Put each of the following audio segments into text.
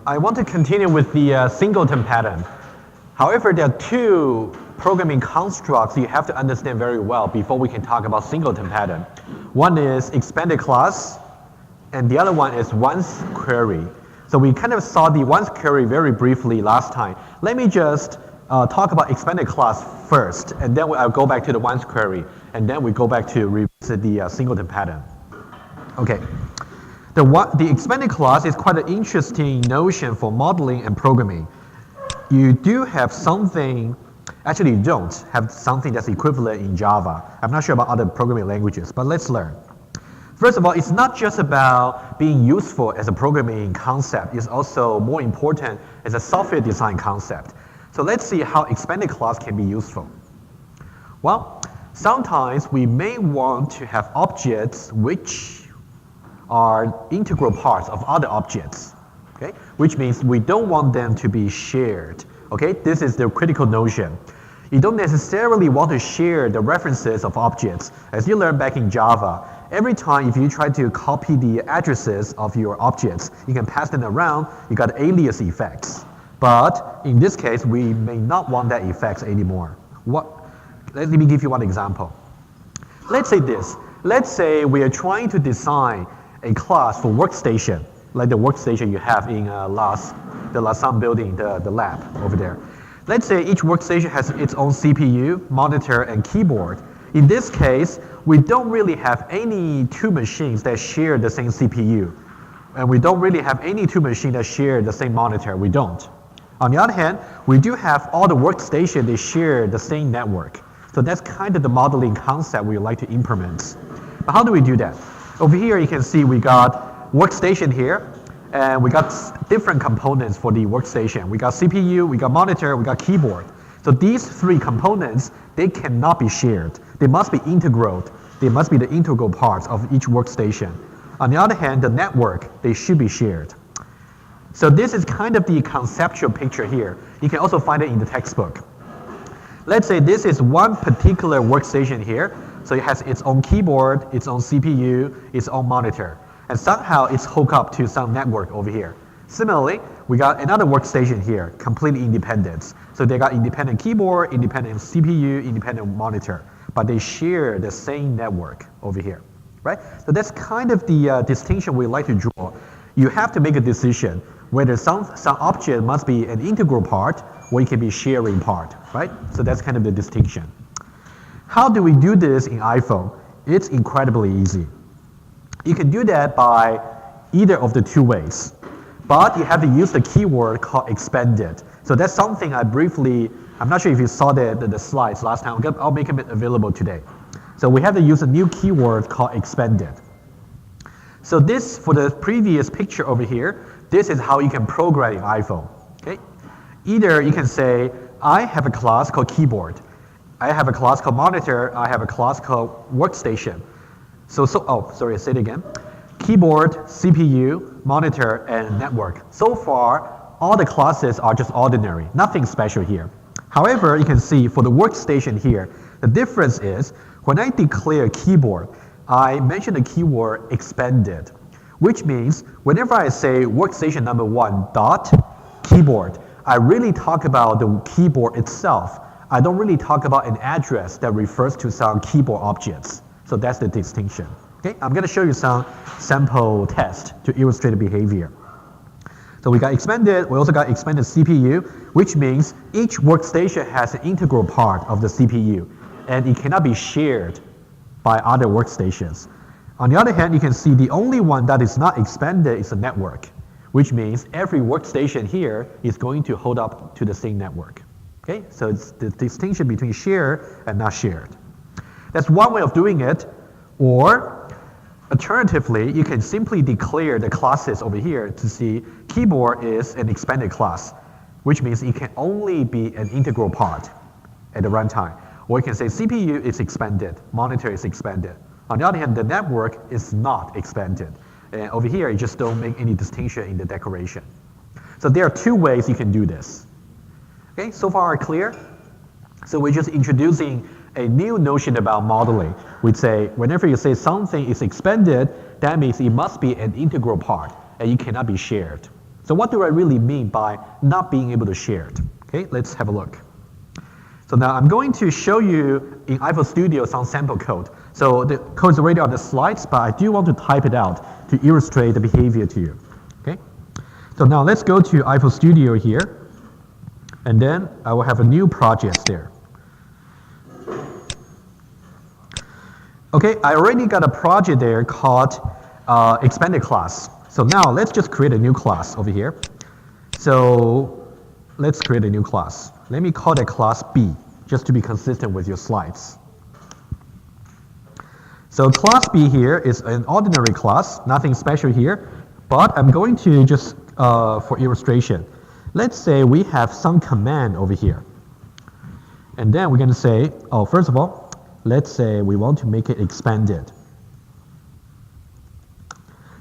I want to continue with the Singleton pattern. However, there are two programming constructs you have to understand very well before we can talk about Singleton pattern. One is expanded class, and the other one is once query. So we kind of saw the once query very briefly last time. Let me just talk about expanded class first, and then I'll go back to the once query, and then we go back to revisit the Singleton pattern. Okay. The expanded class is quite an interesting notion for modeling and programming. You do have something, actually you don't have something that's equivalent in Java. I'm not sure about other programming languages, but let's learn. First of all, it's not just about being useful as a programming concept. It's also more important as a software design concept. So let's see how expanded class can be useful. Well, sometimes we may want to have objects which are integral parts of other objects, okay? Which means we don't want them to be shared, okay? This is the critical notion. You don't necessarily want to share the references of objects. As you learned back in Java, every time if you try to copy the addresses of your objects, you can pass them around, you got alias effects. But in this case, we may not want that effects anymore. Let me give you one example. Let's say this. Let's say we are trying to design a class for workstation, like the workstation you have in the Lausanne building, the lab over there. Let's say each workstation has its own CPU, monitor, and keyboard. In this case, we don't really have any two machines that share the same CPU. And we don't really have any two machines that share the same monitor. We don't. On the other hand, we do have all the workstations, they share the same network. So that's kind of the modeling concept we like to implement. But how do we do that? Over here, you can see we got workstation here, and we got different components for the workstation. We got CPU, we got monitor, we got keyboard. So these three components, they cannot be shared. They must be integral. They must be the integral parts of each workstation. On the other hand, the network, they should be shared. So this is kind of the conceptual picture here. You can also find it in the textbook. Let's say this is one particular workstation here. So it has its own keyboard, its own CPU, its own monitor. And somehow it's hooked up to some network over here. Similarly, we got another workstation here, completely independent. So they got independent keyboard, independent CPU, independent monitor. But they share the same network over here, right? So that's kind of the distinction we like to draw. You have to make a decision whether some object must be an integral part or it can be sharing part, right? So that's kind of the distinction. How do we do this in iPhone? It's incredibly easy. You can do that by either of the two ways, but you have to use the keyword called expanded. So that's something I'm not sure if you saw the slides last time. I'll make it available today. So we have to use a new keyword called expanded. So this, for the previous picture over here, this is how you can program in iPhone, okay? Either you can say, I have a class called keyboard. I have a class called monitor, I have a class called workstation. Sorry, say it again. Keyboard, CPU, monitor, and network. So far, all the classes are just ordinary, nothing special here. However, you can see for the workstation here, the difference is when I declare keyboard, I mention the keyword expanded, which means whenever I say workstation number 1 dot keyboard, I really talk about the keyboard itself. I don't really talk about an address that refers to some keyboard objects. So that's the distinction. Okay, I'm going to show you some sample tests to illustrate the behavior. So we got expanded, we also got expanded CPU, which means each workstation has an integral part of the CPU, and it cannot be shared by other workstations. On the other hand, you can see the only one that is not expanded is the network, which means every workstation here is going to hold up to the same network. Okay, so it's the distinction between shared and not shared. That's one way of doing it, or alternatively, you can simply declare the classes over here to see keyboard is an expanded class, which means it can only be an integral part at the runtime. Or you can say CPU is expanded, monitor is expanded. On the other hand, the network is not expanded. And over here, you just don't make any distinction in the declaration. So there are two ways you can do this. Okay, so far clear? So we're just introducing a new notion about modeling. We'd say whenever you say something is expanded, that means it must be an integral part and it cannot be shared. So what do I really mean by not being able to share it? Okay, let's have a look. So now I'm going to show you in iPhone Studio some sample code. So the code is already on the slides, but I do want to type it out to illustrate the behavior to you. Okay, so now let's go to iPhone Studio here, and then I will have a new project there. Okay, I already got a project there called expanded class. So now let's just create a new class over here. So let's create a new class. Let me call that class B, just to be consistent with your slides. So class B here is an ordinary class, nothing special here, but I'm going to just, for illustration, let's say we have some command over here. And then we're going to say, oh, first of all, let's say we want to make it expanded.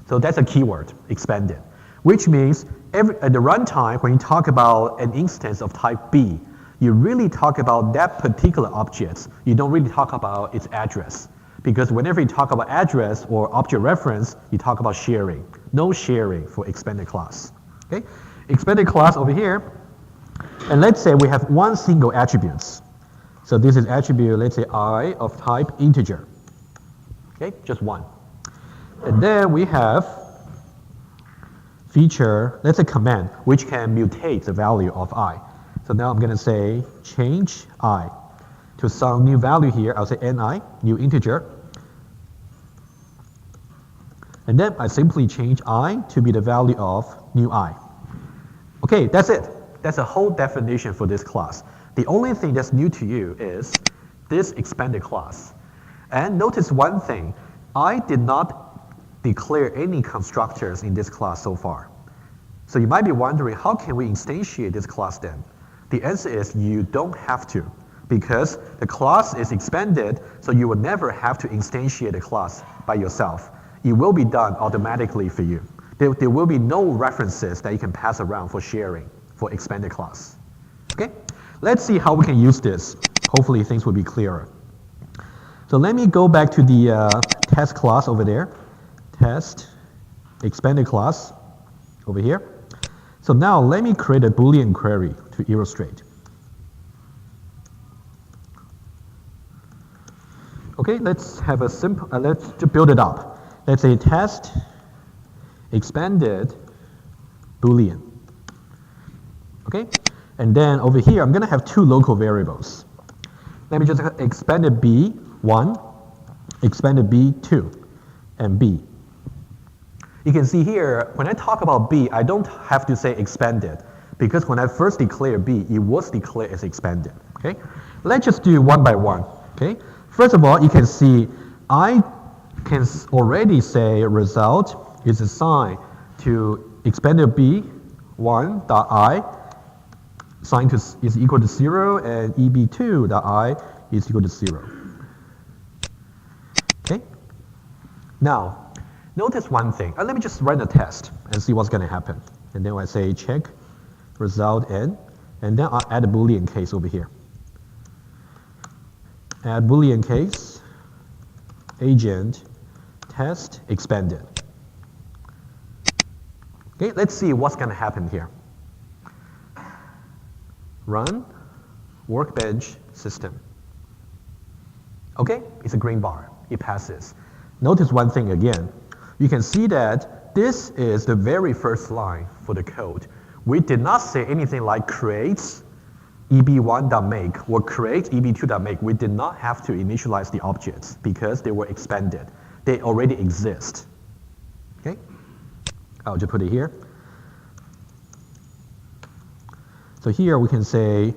So that's a keyword, expanded, which means at the runtime, when you talk about an instance of type B, you really talk about that particular object. You don't really talk about its address. Because whenever you talk about address or object reference, you talk about sharing. No sharing for expanded class. Okay? Expanded class over here, and let's say we have one single attribute. So this is attribute, let's say I of type integer. Okay, just one. And then we have feature, let's say command, which can mutate the value of I. So now I'm going to say change I to some new value here. I'll say ni, new integer. And then I simply change I to be the value of new I. Okay, that's it. That's a whole definition for this class. The only thing that's new to you is this expanded class. And notice one thing, I did not declare any constructors in this class so far. So you might be wondering, how can we instantiate this class then? The answer is you don't have to, because the class is expanded, so you will never have to instantiate a class by yourself. It will be done automatically for you. There will be no references that you can pass around for sharing for expanded class. Okay? Let's see how we can use this. Hopefully things will be clearer. So let me go back to the test class over there. Test expanded class over here. So now let me create a Boolean query to illustrate. Okay, let's have a simple, let's build it up. Let's say test expanded Boolean. Okay, and then over here, I'm going to have two local variables. Let me just expanded B1, expanded B2, and B. You can see here, when I talk about B, I don't have to say expanded, because when I first declared B, it was declared as expanded. Okay, let's just do one by one. Okay, first of all, you can see I can already say result is assigned to expanded B1.I assigned to is equal to 0, and EB2.I is equal to 0. Okay, now notice one thing. Let me just run a test and see what's going to happen. And then I say check result n, and then I'll add a Boolean case over here. Add Boolean case, agent, test, expanded. Okay, let's see what's going to happen here. Run, workbench, system. Okay, it's a green bar. It passes. Notice one thing again. You can see that this is the very first line for the code. We did not say anything like creates eb1.make or create eb2.make. We did not have to initialize the objects because they were expanded. They already exist. Okay? I'll just put it here. So here we can say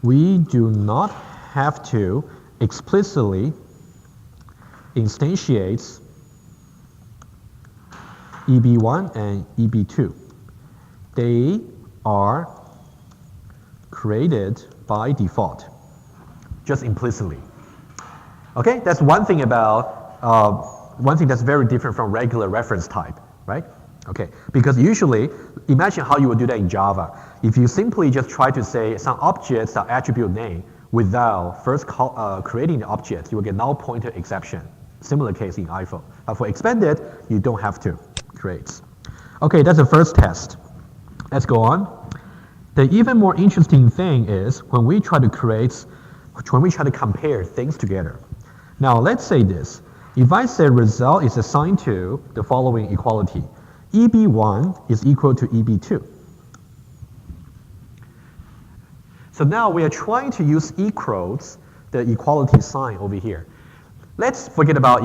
we do not have to explicitly instantiate EB1 and EB2. They are created by default, just implicitly. Okay, that's one thing about, one thing that's very different from regular reference type, right? Okay, because usually, imagine how you would do that in Java. If you simply just try to say some objects are attribute name without first creating the object, you will get null pointer exception. Similar case in iPhone. But for expanded, you don't have to create. Okay, that's the first test. Let's go on. The even more interesting thing is when we try to compare things together. Now let's say this. If I say result is assigned to the following equality, EB1 is equal to EB2. So now we are trying to use equals the equality sign over here. Let's forget about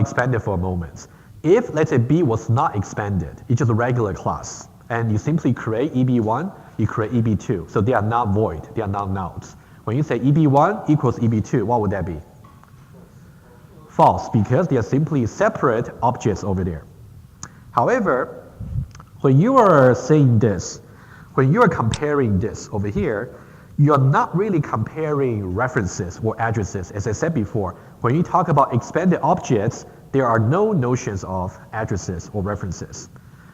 expanded for a moment. If, let's say, B was not expanded, it's just a regular class, and you simply create EB1, you create EB2. So they are not void, they are not nulls. When you say EB1 equals EB2, what would that be? False, because they are simply separate objects over there. However, when you are saying this, when you are comparing this over here, you are not really comparing references or addresses. As I said before, when you talk about expanded objects, there are no notions of addresses or references.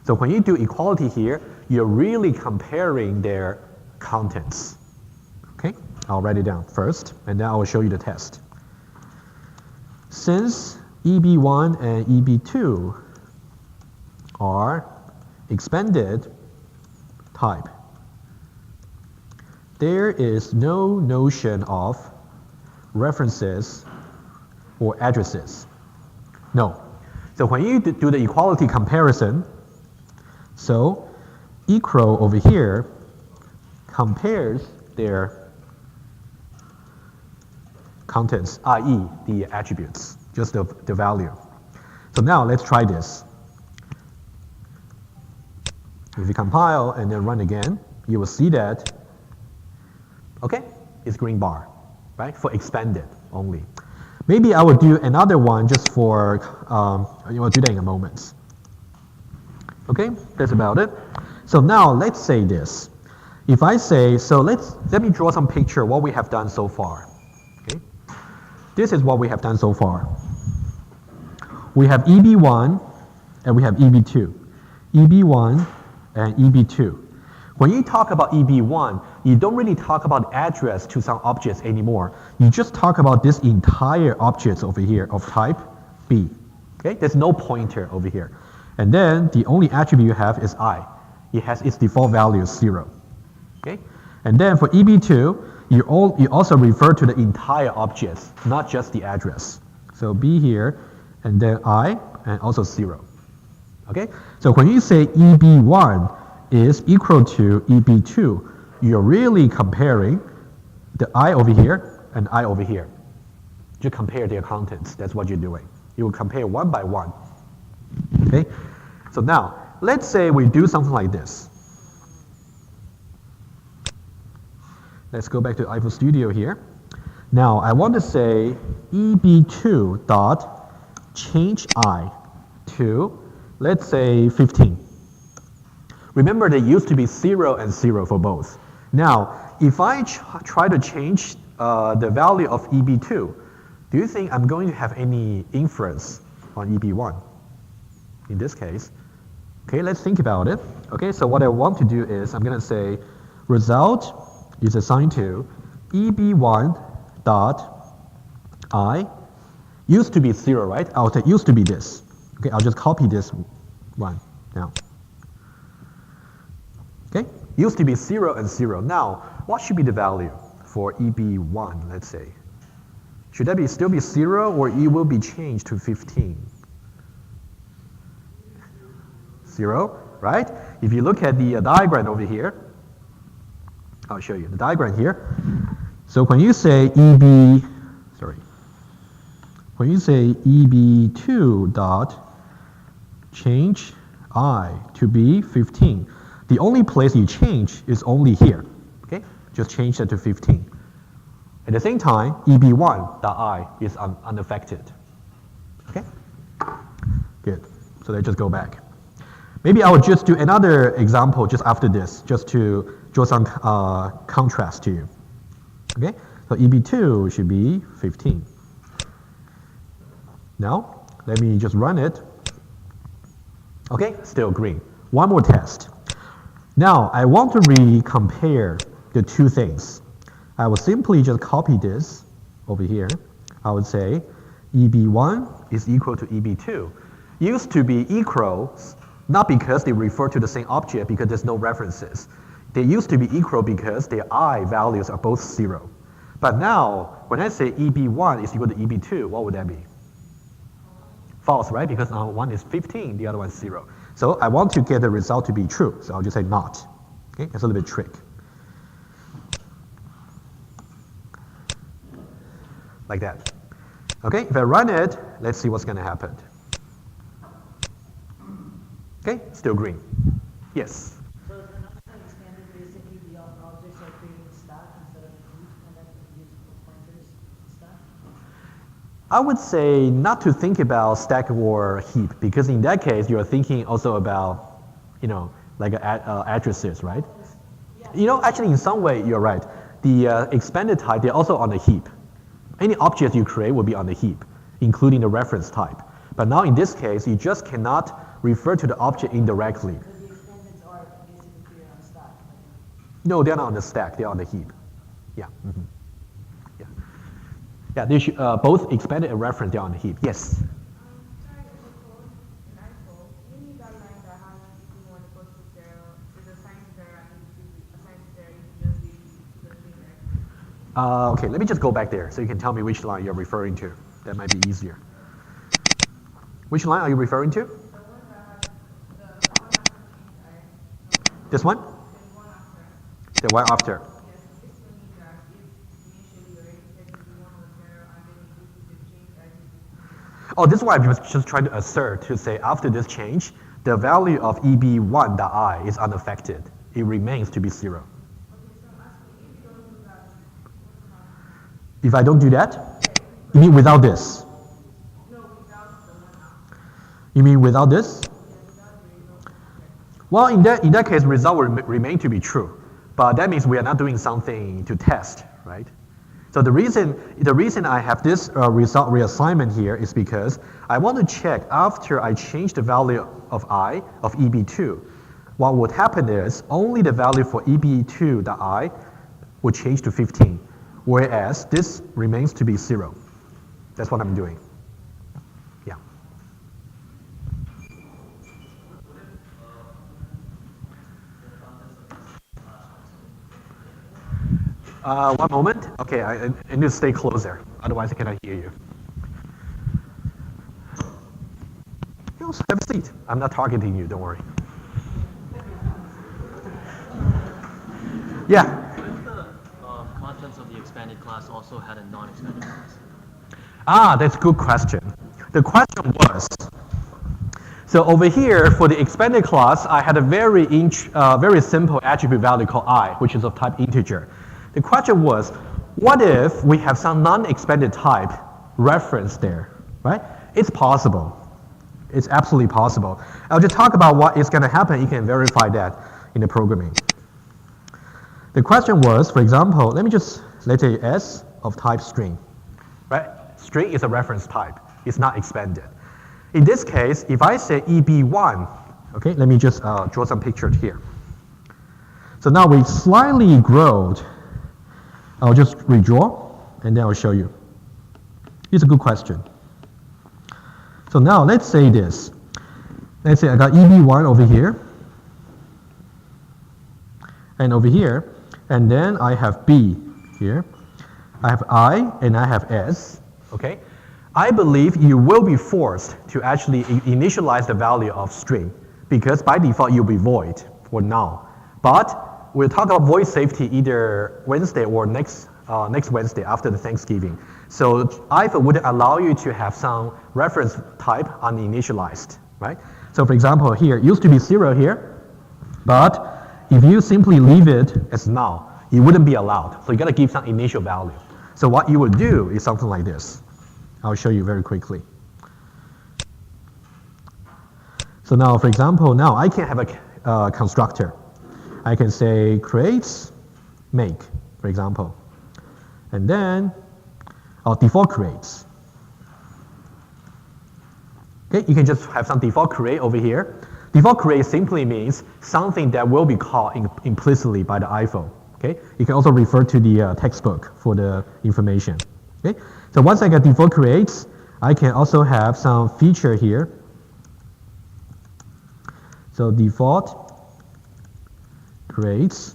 So when you do equality here, you're really comparing their contents. Okay, I'll write it down first, and then I will show you the test. Since EB1 and EB2 are expanded type, there is no notion of references or addresses. No. So when you do the equality comparison, so equal over here compares their contents, i.e. the attributes, just the value. So now let's try this. If you compile and then run again, you will see that, okay, it's green bar, right, for expanded only. Maybe I will do another one just for, we'll do that in a moment. Okay, that's about it. So now let's say this. If I say, so let me draw some picture what we have done so far. Okay, this is what we have done so far. We have EB1 and we have EB2. EB1 and EB2. When you talk about EB1, you don't really talk about address to some objects anymore. You just talk about this entire objects over here of type B. Okay, there's no pointer over here. And then the only attribute you have is I. It has its default value is 0. Okay, and then for EB2, you also refer to the entire objects, not just the address. So B here, and then I, and also 0. Okay, so when you say EB1 is equal to EB2, you're really comparing the I over here and I over here. You compare their contents, that's what you're doing. You will compare one by one. Okay, so now let's say we do something like this. Let's go back to iFood Studio here. Now I want to say EB2 dot change I to, let's say 15. Remember, there used to be 0 and 0 for both. Now, if I try to change the value of EB2, do you think I'm going to have any influence on EB1 in this case? Okay, let's think about it. Okay, so what I want to do is I'm going to say result is assigned to EB1 dot I used to be 0, right? I'll say used to be this. Okay, I'll just copy this one now. Okay, used to be 0 and 0. Now, what should be the value for EB1, let's say? Should that still be 0 or it will be changed to 15? 0, right? If you look at the diagram over here, I'll show you the diagram here. So when you say when you say EB2 dot change I to be 15, the only place you change is only here. Okay, just change that to 15. At the same time, EB1.I is unaffected. Okay, good. So let's just go back. Maybe I will just do another example just after this, just to draw some contrast to you. Okay, so EB2 should be 15. Now, let me just run it. Okay, still green. One more test. Now, I want to compare the two things. I will simply just copy this over here. I would say EB1 is equal to EB2. Used to be equals Not because they refer to the same object, because there's no references. They used to be equal because their I values are both 0. But now, when I say EB1 is equal to EB2, what would that be? False, right? Because now one is 15, the other one is 0. So I want to get the result to be true, so I'll just say not. Okay, that's a little bit trick. Like that. Okay, if I run it, let's see what's going to happen. Okay, still green. Yes? So if you're not expanded, basically the objects are creating stack instead of heap, and then you use pointers stack? I would say not to think about stack or heap, because in that case, you're thinking also about, you know, like addresses, right? Yeah. You know, actually, in some way, you're right. The expanded type, they're also on the heap. Any object you create will be on the heap, including the reference type. But now in this case, you just cannot refer to the object indirectly. Because the expandeds are basically created on stack. No, they're not on the stack, they're on the heap. Yeah. Mm-hmm. Yeah. Yeah, they should, both expanded and reference, they're on the heap. Yes? Okay, let me just go back there so you can tell me which line you're referring to. That might be easier. Which line are you referring to? This one? The one after. Oh, this one I was just trying to assert to say after this change, the value of EB1.I is unaffected. It remains to be 0. If I don't do that, you mean without this? No, without the one after. You mean without this? Well, in that case, result will remain to be true. But that means we are not doing something to test, right? So the reason I have this result reassignment here is because I want to check after I change the value of I, of EB2, what would happen is only the value for EB2.I would change to 15. Whereas this remains to be 0. That's what I'm doing. Yeah. One moment. Okay, I need to stay closer. Otherwise, I cannot hear you. Have a seat. I'm not targeting you. Don't worry. Yeah. Of the expanded class also had a non-expanded class? Ah, that's a good question. The question was, so over here for the expanded class, I had a very simple attribute value called I, which is of type integer. The question was, what if we have some non-expanded type reference there, right? It's possible. It's absolutely possible. I'll just talk about what is going to happen. You can verify that in the programming. The question was, for example, let's say S of type string, right? String is a reference type. It's not expanded. In this case, if I say EB1, okay, let me just draw some pictures here. So now we slightly growed. I'll just redraw, and then I'll show you. It's a good question. So now let's say this. Let's say I got EB1 over here, and over here. And then I have B here. I have I and I have S. Okay? I believe you will be forced to actually initialize the value of string because by default you'll be void for now. But we'll talk about void safety either Wednesday or next Wednesday after the Thanksgiving. So IFA would allow you to have some reference type uninitialized, right? So for example here, it used to be 0 here, but if you simply leave it as null, it wouldn't be allowed. So you got to give some initial value. So what you would do is something like this. I'll show you very quickly. So now, for example, now I can have a constructor. I can say creates make, for example. And then default creates. Okay, you can just have some default create over here. Default create simply means something that will be called implicitly by the iPhone. Okay, you can also refer to the textbook for the information. Okay, so once I get default creates, I can also have some feature here. So default creates,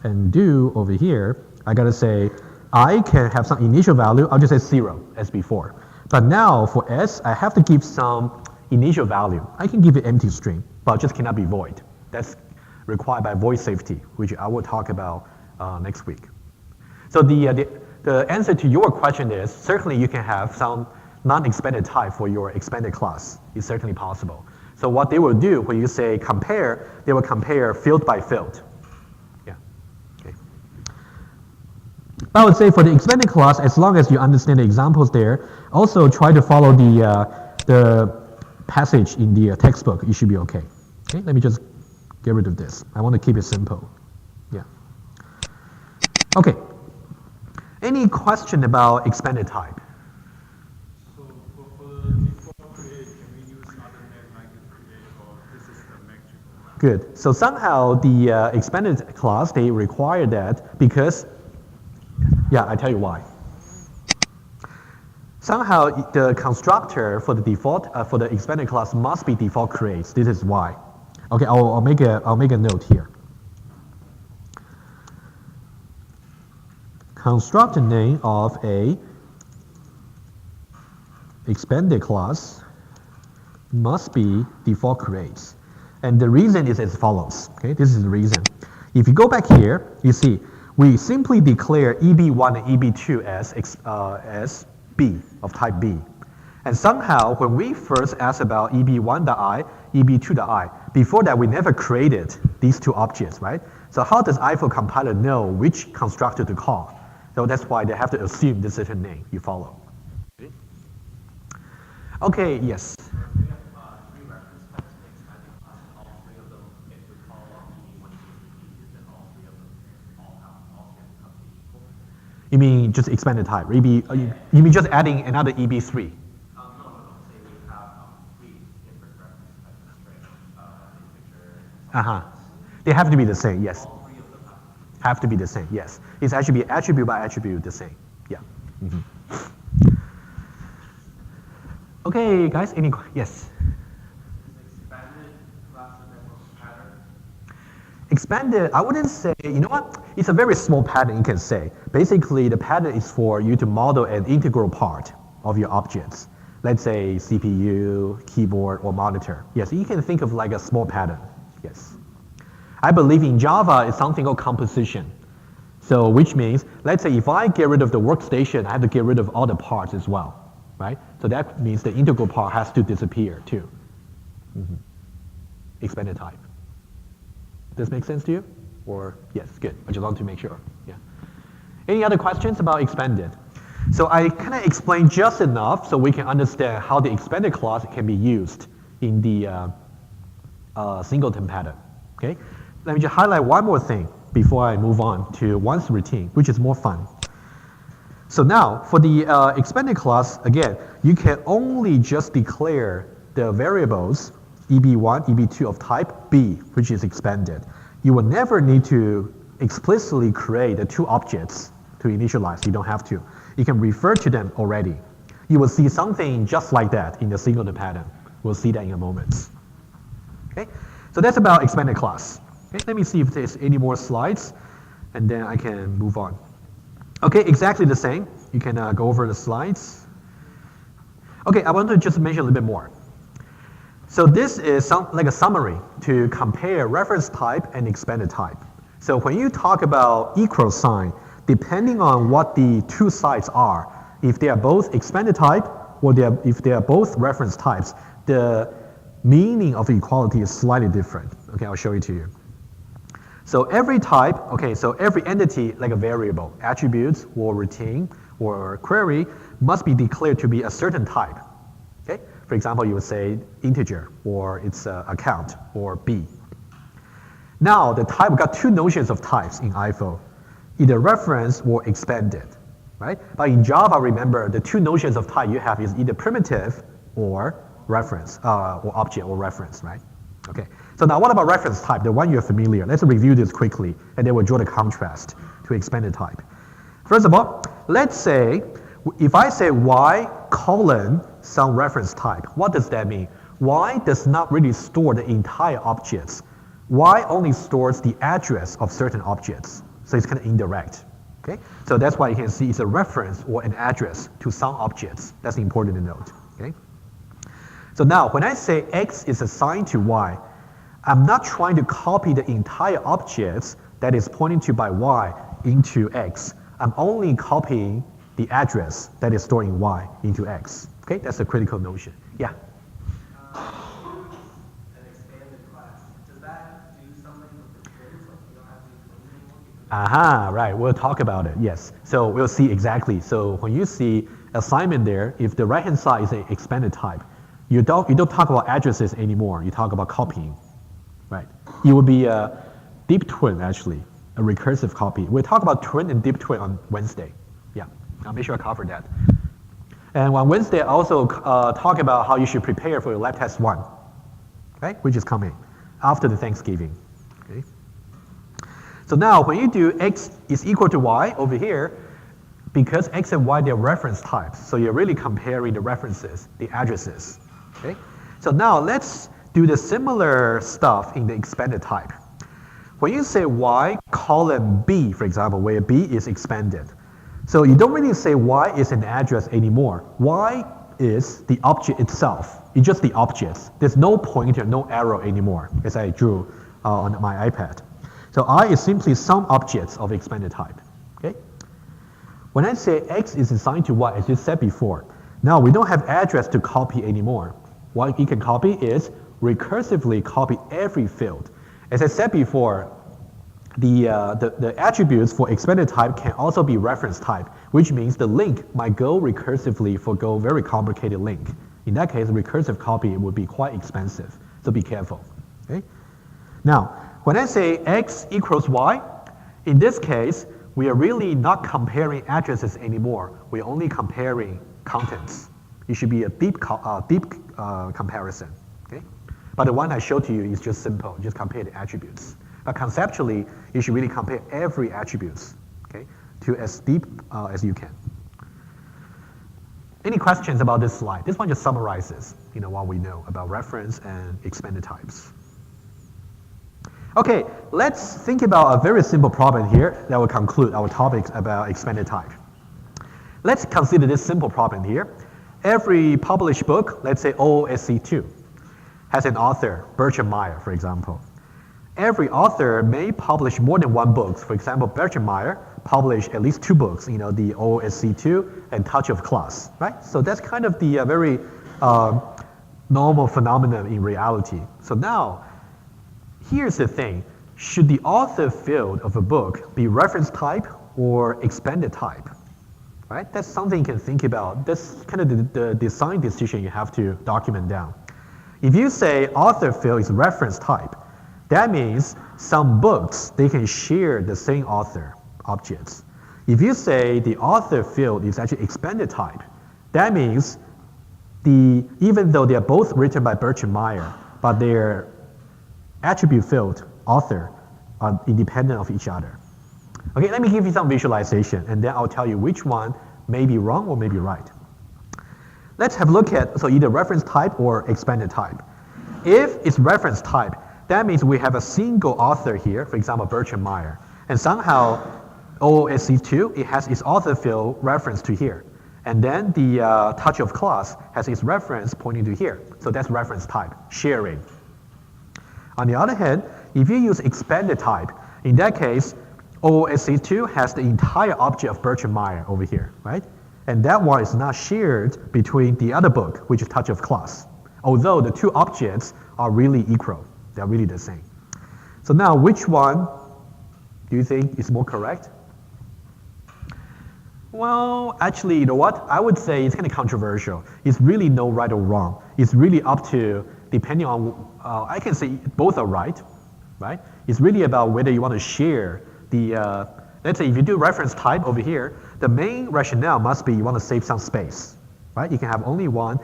and do over here, I gotta say, I can have some initial value, I'll just say 0 as before. But now for S, I have to give some initial value. I can give it empty string, but it just cannot be void. That's required by void safety, which I will talk about next week. So the answer to your question is, certainly you can have some non-expanded type for your expanded class. It's certainly possible. So what they will do when you say compare, they will compare field by field. Yeah. Okay. I would say for the expanded class, as long as you understand the examples there, also try to follow the passage in the textbook. You should be okay. Okay. Let me just get rid of this. I want to keep it simple. Yeah. Okay. Any question about expanded type? So for the default create, can we use other name like create, or this is the metric? Good. So somehow the expanded class, they require that because, yeah, I tell you why. Somehow the constructor for the default, for the expanded class must be default creates. This is why. Okay, I'll make a note here. Constructor name of a expanded class must be default creates. And the reason is as follows. Okay, this is the reason. If you go back here, you see we simply declare EB1 and EB2 as B of type B. And somehow when we first asked about EB1.I, EB2.I, before that we never created these two objects, right? So how does IFO compiler know which constructor to call? So that's why they have to assume the certain name you follow. Okay, yes. You mean just expanded type? You mean just adding another EB3? No. Say we have 3 different reference types of string, integer. They have to be the same, yes. All 3 of them Have to be the same, yes. It's actually attribute by attribute the same. Yeah. Okay, guys, any questions? Yes. expanded class of pattern. Expanded, I wouldn't say, you know what? It's a very small pattern, you can say. Basically, the pattern is for you to model an integral part of your objects. Let's say CPU, keyboard, or monitor. Yes, you can think of like a small pattern. Yes. I believe in Java it's something called composition. So which means, let's say if I get rid of the workstation, I have to get rid of all the parts as well, right? So that means the integral part has to disappear too. Expanded type. Does this make sense to you? Or, yes, good. I just want to make sure. Yeah. Any other questions about expanded? So I kind of explained just enough so we can understand how the expanded class can be used in the Singleton pattern. Okay? Let me just highlight one more thing before I move on to once routine, which is more fun. So now, for the expanded class, again, you can only just declare the variables EB1, EB2 of type B, which is expanded. You will never need to explicitly create the 2 objects to initialize. You don't have to. You can refer to them already. You will see something just like that in the Singleton pattern. We'll see that in a moment. Okay? So that's about expanded class. Okay, let me see if there's any more slides, and then I can move on. Okay, exactly the same. You can go over the slides. Okay, I want to just mention a little bit more. So this is like a summary to compare reference type and expanded type. So when you talk about equal sign, depending on what the 2 sides are, if they are both expanded type or if they are both reference types, the meaning of equality is slightly different. Okay, I'll show it to you. So every type, okay, so every entity like a variable, attributes or routine or query must be declared to be a certain type. Okay, for example, you would say integer or it's account or B. Now the type, we got 2 notions of types in IFO, either reference or expanded, right? But in Java, remember the 2 notions of type you have is either primitive or reference, or object or reference, right? Okay, so now what about reference type, the one you're familiar? Let's review this quickly, and then we'll draw the contrast to expanded type. First of all, let's say, if I say y colon some reference type, what does that mean? Y does not really store the entire objects. Y only stores the address of certain objects. So it's kind of indirect. Okay? So that's why you can see it's a reference or an address to some objects. That's important to note. Okay? So now when I say X is assigned to Y, I'm not trying to copy the entire objects that is pointing to by Y into X. I'm only copying the address that is storing Y into X. Okay? That's a critical notion. Yeah? An expanded class. Does that do something with the twins? Like you don't have to do twins anymore? Because Aha, right, we'll talk about it, yes. So we'll see exactly. So when you see assignment there, if the right-hand side is an expanded type, you don't talk about addresses anymore, you talk about copying, right? It would be a deep twin, actually, a recursive copy. We'll talk about twin and deep twin on Wednesday. Yeah, I'll make sure I cover that. And on Wednesday, I also talk about how you should prepare for your lab test 1, okay, which is coming after the Thanksgiving, okay? So now when you do X is equal to Y over here, because X and Y, they're reference types, so you're really comparing the references, the addresses, okay? So now let's do the similar stuff in the expanded type. When you say Y colon B, for example, where B is expanded, so you don't really say Y is an address anymore. Y is the object itself. It's just the objects. There's no pointer, no arrow anymore, as I drew on my iPad. So I is simply some objects of expanded type. Okay? When I say X is assigned to Y, as you said before, now we don't have address to copy anymore. What you can copy is recursively copy every field. As I said before, the attributes for expanded type can also be reference type, which means the link might go recursively for go very complicated link. In that case, recursive copy would be quite expensive, so be careful. Okay? Now, when I say X equals Y, in this case, we are really not comparing addresses anymore. We're only comparing contents. It should be a deep comparison. Okay? But the one I showed to you is just simple, just compare the attributes. But conceptually, you should really compare every attributes, okay, to as deep as you can. Any questions about this slide? This one just summarizes, what we know about reference and expanded types. Okay, let's think about a very simple problem here that will conclude our topics about expanded type. Let's consider this simple problem here. Every published book, let's say OOSC2, has an author, Bertram Meyer, for example. Every author may publish more than one book. For example, Bertram Meyer published at least 2 books, the OOSC2 and Touch of Class, right? So that's kind of the very normal phenomenon in reality. So now, here's the thing. Should the author field of a book be reference type or expanded type? Right? That's something you can think about. That's kind of the design decision you have to document down. If you say author field is reference type, that means some books, they can share the same author objects. If you say the author field is actually expanded type, that means even though they are both written by Bertram Meyer, but their attribute field, author, are independent of each other. Okay, let me give you some visualization, and then I'll tell you which one may be wrong or may be right. Let's have a look at, so either reference type or expanded type. If it's reference type, that means we have a single author here, for example, Bertram Meyer, and somehow OOSC2, it has its author field reference to here. And then the Touch of Class has its reference pointing to here. So that's reference type, sharing. On the other hand, if you use expanded type, in that case, OOSC2 has the entire object of Bertram Meyer over here, right? And that one is not shared between the other book, which is Touch of Class, although the 2 objects are really equal. They're really the same. So now, which one do you think is more correct? Well, actually, you know what? I would say it's kind of controversial. It's really no right or wrong. It's really up to, depending on, I can say both are right? It's really about whether you want to share the, let's say if you do reference type over here, the main rationale must be you want to save some space, right? You can have only one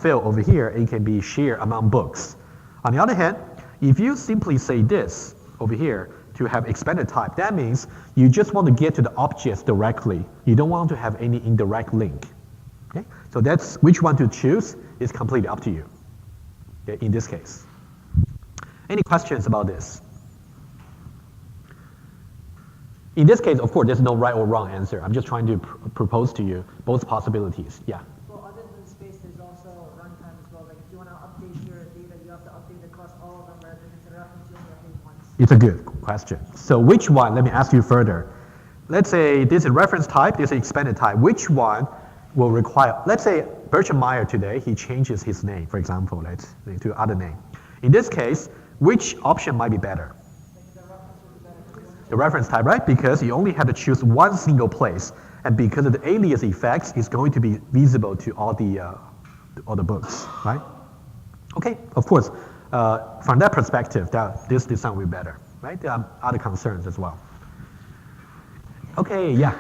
field over here, and it can be shared among books. On the other hand, if you simply say this over here to have expanded type, that means you just want to get to the objects directly. You don't want to have any indirect link. Okay? So that's which one to choose is completely up to you. okay, in this case. Any questions about this? In this case, of course, there's no right or wrong answer. I'm just trying to propose to you both possibilities. Yeah. Well, other than space, there's also runtime as well. Like if you want to update your data, you have to update across all of them rather than consider up until you update once. It's a good question. So which one, let me ask you further. Let's say this is reference type, this is expanded type. Which one will require, let's say Bertram Meyer today, he changes his name, for example, let's say to other name. In this case, which option might be better? The reference type, right? Because you only have to choose one single place, and because of the alias effects, it's going to be visible to all the books, right? Okay, of course, from that perspective, this design will be better, right? There are other concerns as well. Okay, yeah.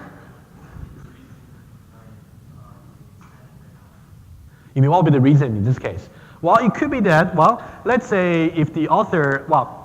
You mean what would be the reason in this case? Well, it could be that, well, let's say if the author, well,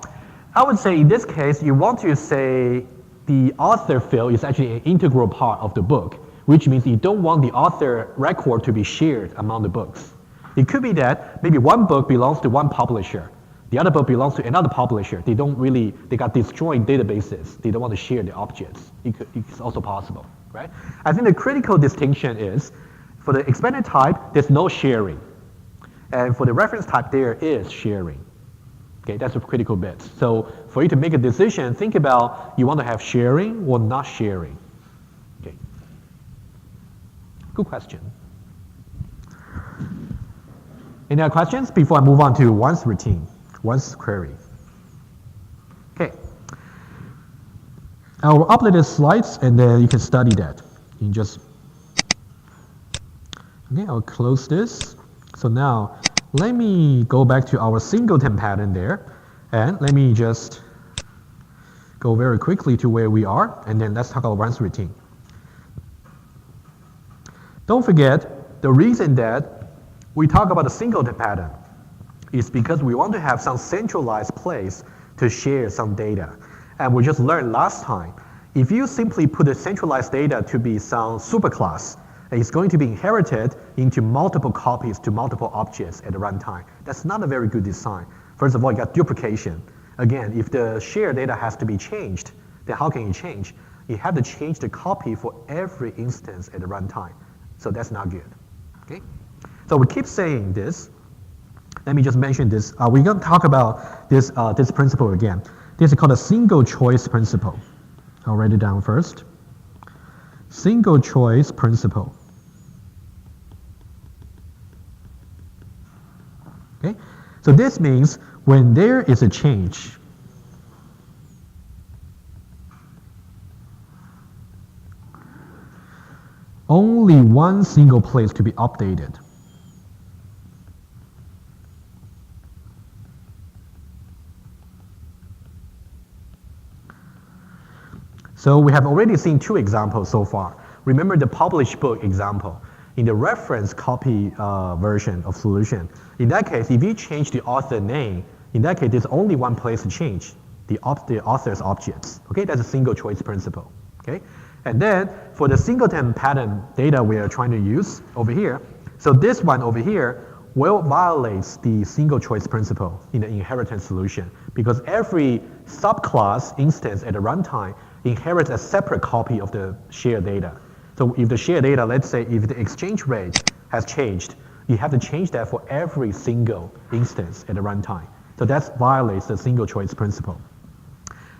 I would say in this case, you want to say the author field is actually an integral part of the book, which means you don't want the author record to be shared among the books. It could be that maybe one book belongs to one publisher, the other book belongs to another publisher. They got disjoint databases. They don't want to share the objects. It's also possible, right? I think the critical distinction is, for the expanded type, there's no sharing. And for the reference type, there is sharing. Okay, that's a critical bit. So for you to make a decision, think about you want to have sharing or not sharing. Okay. Good question. Any other questions before I move on to once routine, once query? Okay. I'll upload the slides and then you can study that. You can just, okay, I'll close this. So now, let me go back to our singleton pattern there, and let me just go very quickly to where we are, and then let's talk about once routine. Don't forget, the reason that we talk about the singleton pattern is because we want to have some centralized place to share some data. And we just learned last time, if you simply put the centralized data to be some superclass, it's going to be inherited into multiple copies to multiple objects at the runtime. That's not a very good design. First of all, you got duplication. Again, if the shared data has to be changed, then how can you change? You have to change the copy for every instance at the runtime. So that's not good. Okay? So we keep saying this. Let me just mention this. We're going to talk about this principle again. This is called a single choice principle. I'll write it down first. Single choice principle. Okay? So this means when there is a change, only one single place to be updated. So we have already seen two examples so far. Remember the published book example. In the reference copy version of solution, in that case, if you change the author name, in that case, there's only one place to change, the author's objects. Okay, that's a single choice principle. Okay, and then for the singleton pattern data we are trying to use over here, so this one over here will violate the single choice principle in the inheritance solution because every subclass instance at the runtime inherits a separate copy of the shared data. So if the shared data, let's say if the exchange rate has changed, you have to change that for every single instance at the runtime. So that violates the single choice principle.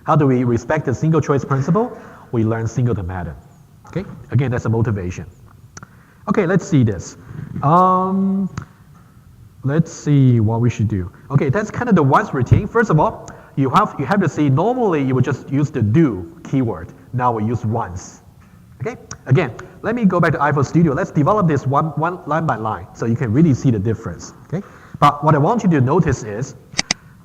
How do we respect the single choice principle? We learn singleton pattern. Okay, again, that's a motivation. Okay, let's see this. Let's see what we should do. Okay, that's kind of the once routine. First of all, you have to see, normally you would just use the do keyword. Now we use once. Okay, again, let me go back to iPhone Studio. Let's develop this one line by line so you can really see the difference. Okay, but what I want you to notice is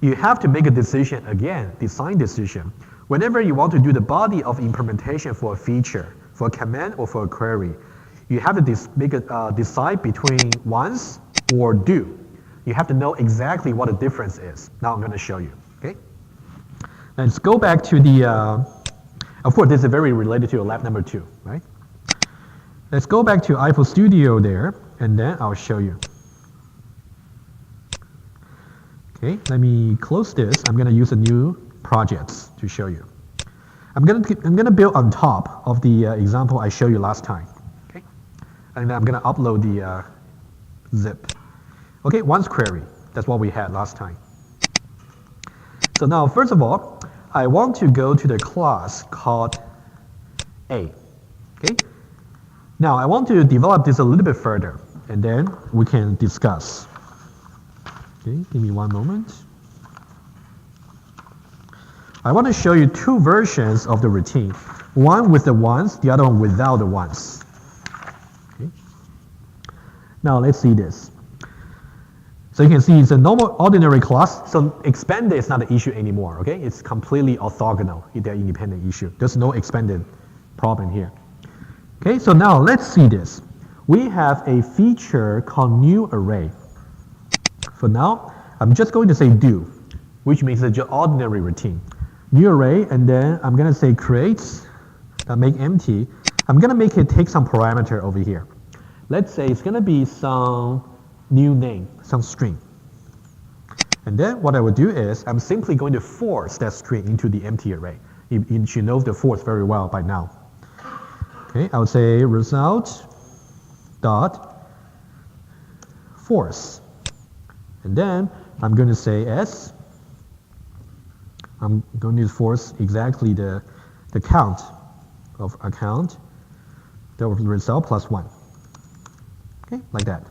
you have to make a decision again, design decision. Whenever you want to do the body of implementation for a feature, for a command or for a query, you have to decide between once or do. You have to know exactly what the difference is. Now I'm going to show you. Okay, let's go back to the. Of course, this is very related to your lab number 2, right? Let's go back to iPhone Studio there, and then I'll show you. Okay, let me close this. I'm going to use a new project to show you. I'm going to build on top of the example I showed you last time. Okay, and then I'm going to upload the zip. Okay, once query. That's what we had last time. So now, first of all, I want to go to the class called A. Okay. Now I want to develop this a little bit further, and then we can discuss. Okay, give me one moment. I want to show you two versions of the routine. One with the ones, the other one without the ones. Okay. Now let's see this. So you can see it's a normal ordinary class, so expanded is not an issue anymore, okay? It's completely orthogonal, they're independent issue. There's no expanded problem here. Okay, so now let's see this. We have a feature called new array. For now, I'm just going to say do, which means it's an ordinary routine. New array, and then I'm going to say create, make empty. I'm going to make it take some parameter over here. Let's say it's going to be some new name, some string. And then what I will do is I'm simply going to force that string into the empty array. You should know the force very well by now. Okay, I would say result dot force. And then I'm going to say s. I'm going to force exactly the count of account, the result plus 1. Okay, like that.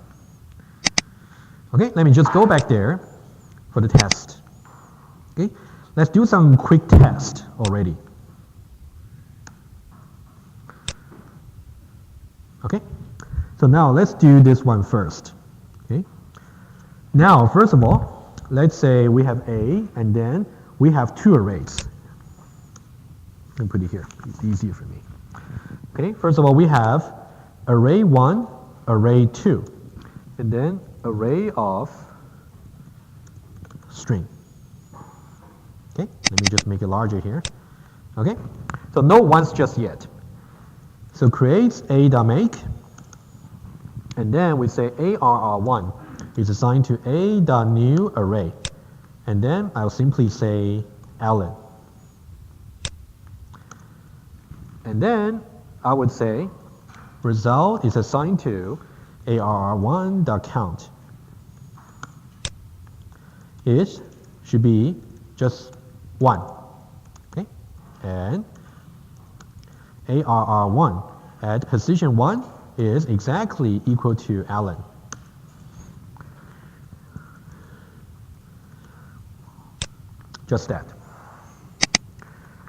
Okay, let me just go back there for the test. Okay, let's do some quick test already. Okay, so now let's do this one first. Okay, now first of all, let's say we have A and then we have two arrays. Let me put it here, it's easier for me. Okay, first of all, we have array 1, array 2, and then array of string. Okay, let me just make it larger here. Okay, so no ones just yet. So create a.make, and then we say arr1 is assigned to a.new array, and then I'll simply say Alan. And then I would say result is assigned to arr1.count. It should be just 1. Okay, and arr1 at position 1 is exactly equal to Alan. Just that.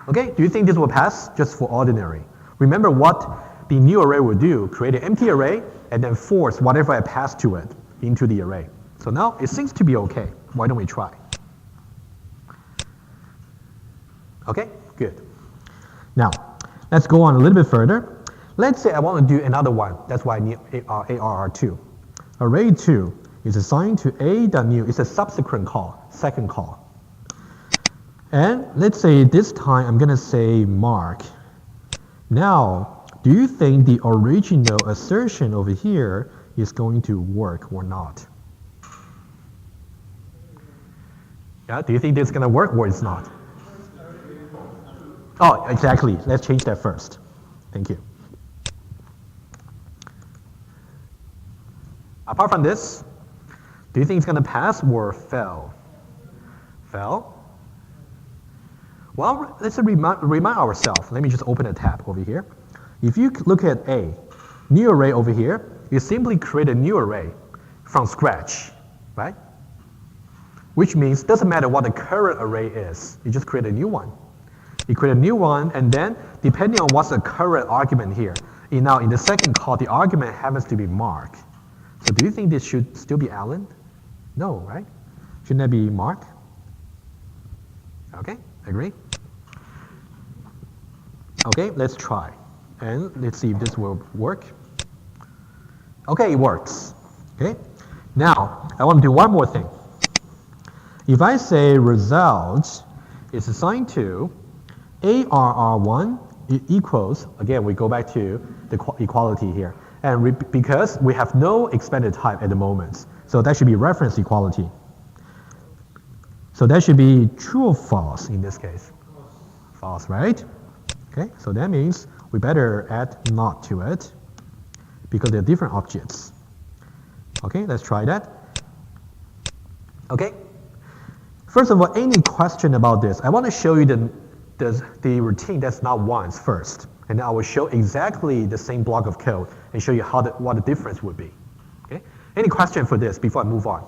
Okay, do you think this will pass? Just for ordinary. Remember what the new array will do, create an empty array and then force whatever I pass to it into the array. So now it seems to be okay. Why don't we try? Okay, good. Now, let's go on a little bit further. Let's say I want to do another one. That's why I need arr2. Array 2 is assigned to a.new. It's a subsequent call, second call. And let's say this time I'm going to say mark. Now, do you think the original assertion over here is going to work or not? Yeah, do you think this is going to work or it's not? Oh, exactly. Let's change that first. Thank you. Apart from this, do you think it's going to pass or fail? Fail? Well, let's remind ourselves. Let me just open a tab over here. If you look at A, new array over here, you simply create a new array from scratch, right? Which means it doesn't matter what the current array is. You just create a new one. You create a new one, and then depending on what's the current argument here, now in the second call, the argument happens to be Mark. So do you think this should still be Alan? No, right? Shouldn't that be Mark? Okay, agree? Okay, let's try. And let's see if this will work. Okay, it works. Okay, now I want to do one more thing. If I say result is assigned to arr1 equals, again, we go back to the equality here. And because we have no expanded type at the moment, so that should be reference equality. So that should be true or false in this case. False, right? Okay, so that means we better add not to it because they're different objects. Okay, let's try that. Okay, first of all, any question about this? I want to show you the routine that's not once first, and then I will show exactly the same block of code and show you what the difference would be. Okay, any question for this before I move on?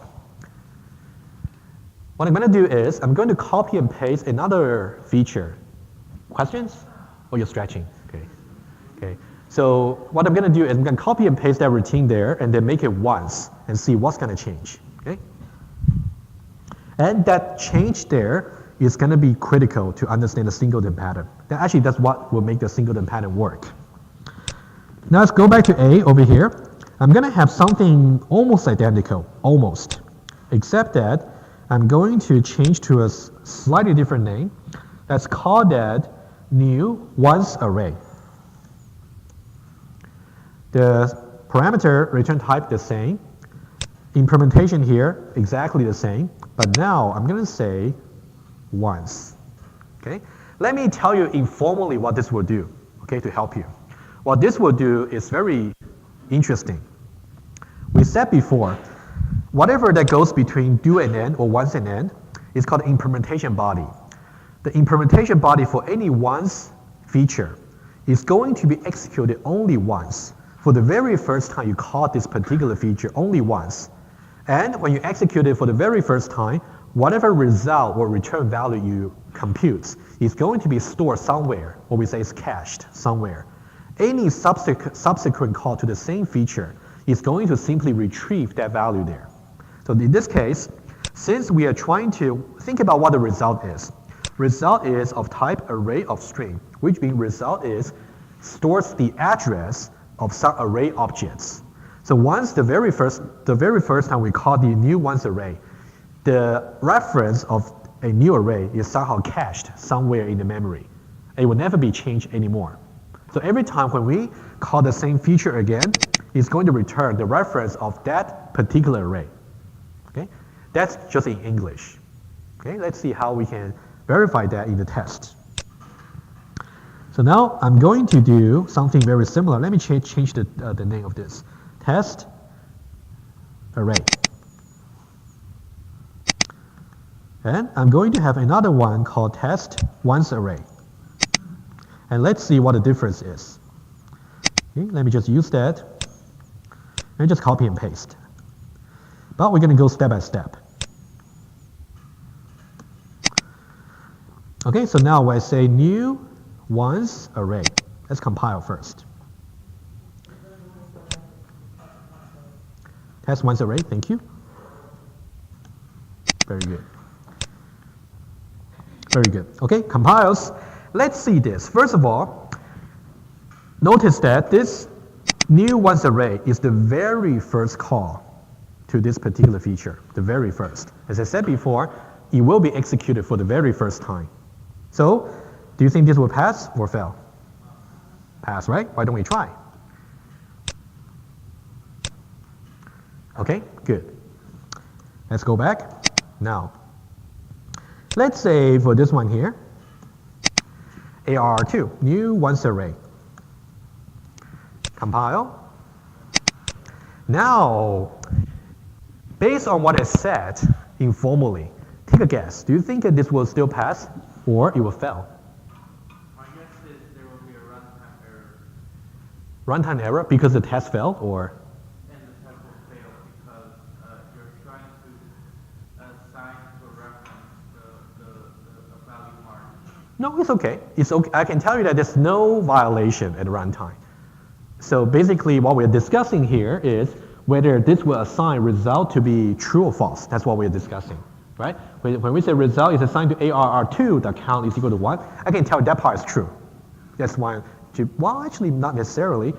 What I'm going to do is I'm going to copy and paste another feature. Questions? Or you're stretching? Okay. Okay. So what I'm going to do is I'm going to copy and paste that routine there and then make it once and see what's going to change. Okay. And that change there is going to be critical to understand the singleton pattern. Actually, that's what will make the singleton pattern work. Now let's go back to A over here. I'm going to have something almost identical, almost, except that I'm going to change to a slightly different name. Let's call that new once array. The parameter return type the same. Implementation here exactly the same. But now I'm going to say once. Okay? Let me tell you informally what this will do, okay, to help you. What this will do is very interesting. We said before, whatever that goes between do and end or once and end is called implementation body. The implementation body for any once feature is going to be executed only once. For the very first time you call this particular feature only once. And when you execute it for the very first time, whatever result or return value you compute is going to be stored somewhere, or we say it's cached somewhere. Any subsequent call to the same feature is going to simply retrieve that value there. So in this case, since we are trying to think about what the result is of type array of string, which means result is stores the address of some array objects. So once the very first time we call the new once array, the reference of a new array is somehow cached somewhere in the memory. It will never be changed anymore. So every time when we call the same feature again, it's going to return the reference of that particular array. Okay? That's just in English. Okay? Let's see how we can verify that in the test. So now I'm going to do something very similar. Let me change the name of this. Test array. And I'm going to have another one called test once array. And let's see what the difference is. Okay, let me just use that and just copy and paste. But we're going to go step by step. Okay, so now when I say new once array, let's compile first. Test once array, thank you. Very good. Very good. Okay, compiles. Let's see this. First of all, notice that this new once array is the very first call to this particular feature, the very first. As I said before, it will be executed for the very first time. So, do you think this will pass or fail? Pass, right? Why don't we try? Okay, good. Let's go back. Now, let's say for this one here, ARR2, new once array. Compile. Now, based on what I said informally, take a guess. Do you think that this will still pass or it will fail? My guess is there will be a runtime error. Runtime error because the test failed, or? And the test will fail because you're trying to assign to a reference the value mark. No, it's okay. It's okay. I can tell you that there's no violation at runtime. So basically what we're discussing here is whether this will assign result to be true or false. That's what we're discussing, right? When we say result is assigned to ARR2, the count is equal to 1, I can tell that part is true. That's why, well, actually not necessarily.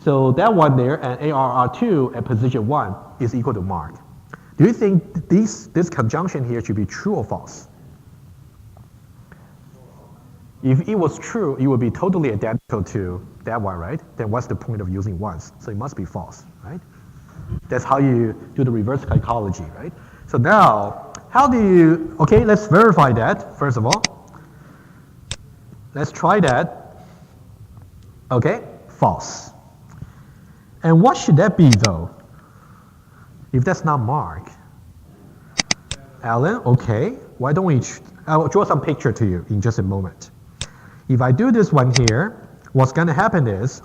So that one there and ARR2 at position 1 is equal to mark. Do you think this conjunction here should be true or false? If it was true, it would be totally identical to that one, right? Then what's the point of using once? So it must be false, right? That's how you do the reverse psychology, right? So now, how do you, okay, let's verify that, first of all. Let's try that. Okay, false. And what should that be, though? If that's not Mark. Alan, okay, why don't we, I'll draw some picture to you in just a moment. If I do this one here, what's going to happen is,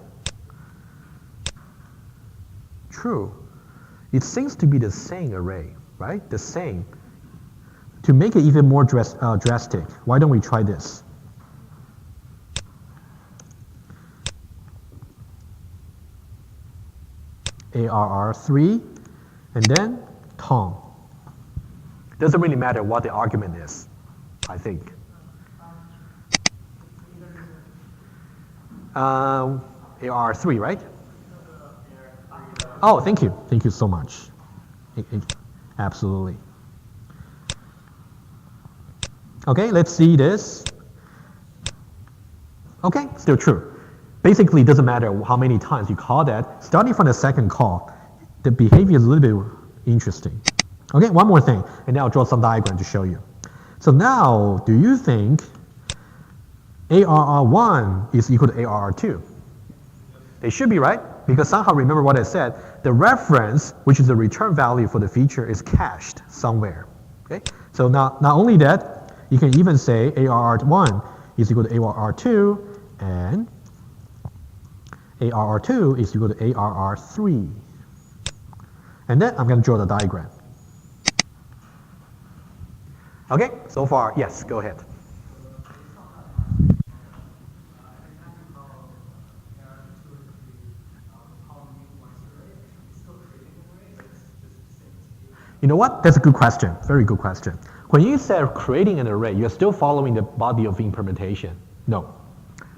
true, it seems to be the same array, right? The same. To make it even more drastic, why don't we try this? ARR3, and then Tom. Doesn't really matter what the argument is, I think. AR3, right? Oh, thank you. Thank you so much. Absolutely. Okay, let's see this. Okay, still true. Basically, it doesn't matter how many times you call that. Starting from the second call, the behavior is a little bit interesting. Okay, one more thing, and then I'll draw some diagram to show you. So now, do you think ARR1 is equal to ARR2? They should be, right? Because somehow, remember what I said, the reference, which is the return value for the feature, is cached somewhere. Okay, so now not only that, you can even say ARR1 is equal to ARR2, and ARR2 is equal to ARR3. And then I'm going to draw the diagram. Okay, so far, yes, go ahead. You know what? That's a good question. Very good question. When you say creating an array, you're still following the body of implementation. No,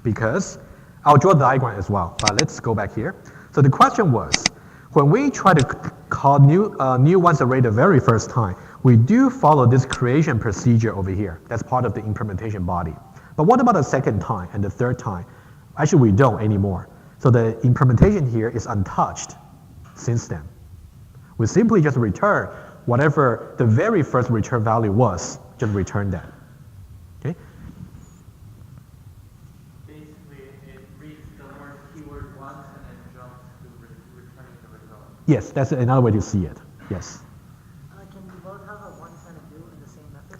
because I'll draw the diagram as well, but let's go back here. So the question was, when we try to call new ones array the very first time, we do follow this creation procedure over here. That's part of the implementation body. But what about the second time and the third time? Actually, we don't anymore. So the implementation here is untouched since then. We simply just return whatever the very first return value was, just return that. Okay? Basically, it reads the word keyword once and then jumps to returning the result. Yes, that's another way to see it. Yes. Can you both have a once and a do in the same method?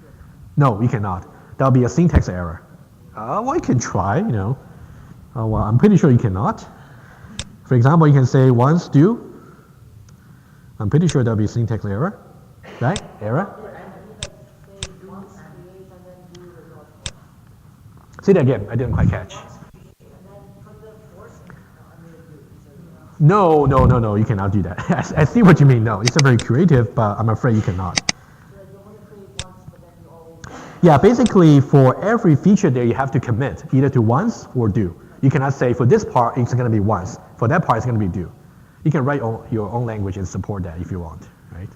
No, we cannot. That'll be a syntax error. Well, you can try, you know. Well, I'm pretty sure you cannot. For example, you can say once do. I'm pretty sure that'll be a syntax error. Right? Error? Say that again. I didn't quite catch. No, you cannot do that. I see what you mean. No, it's a very creative, but I'm afraid you cannot. Yeah, basically for every feature there, you have to commit either to once or do. You cannot say for this part, it's going to be once. For that part, it's going to be do. You can write your own language and support that if you want, right?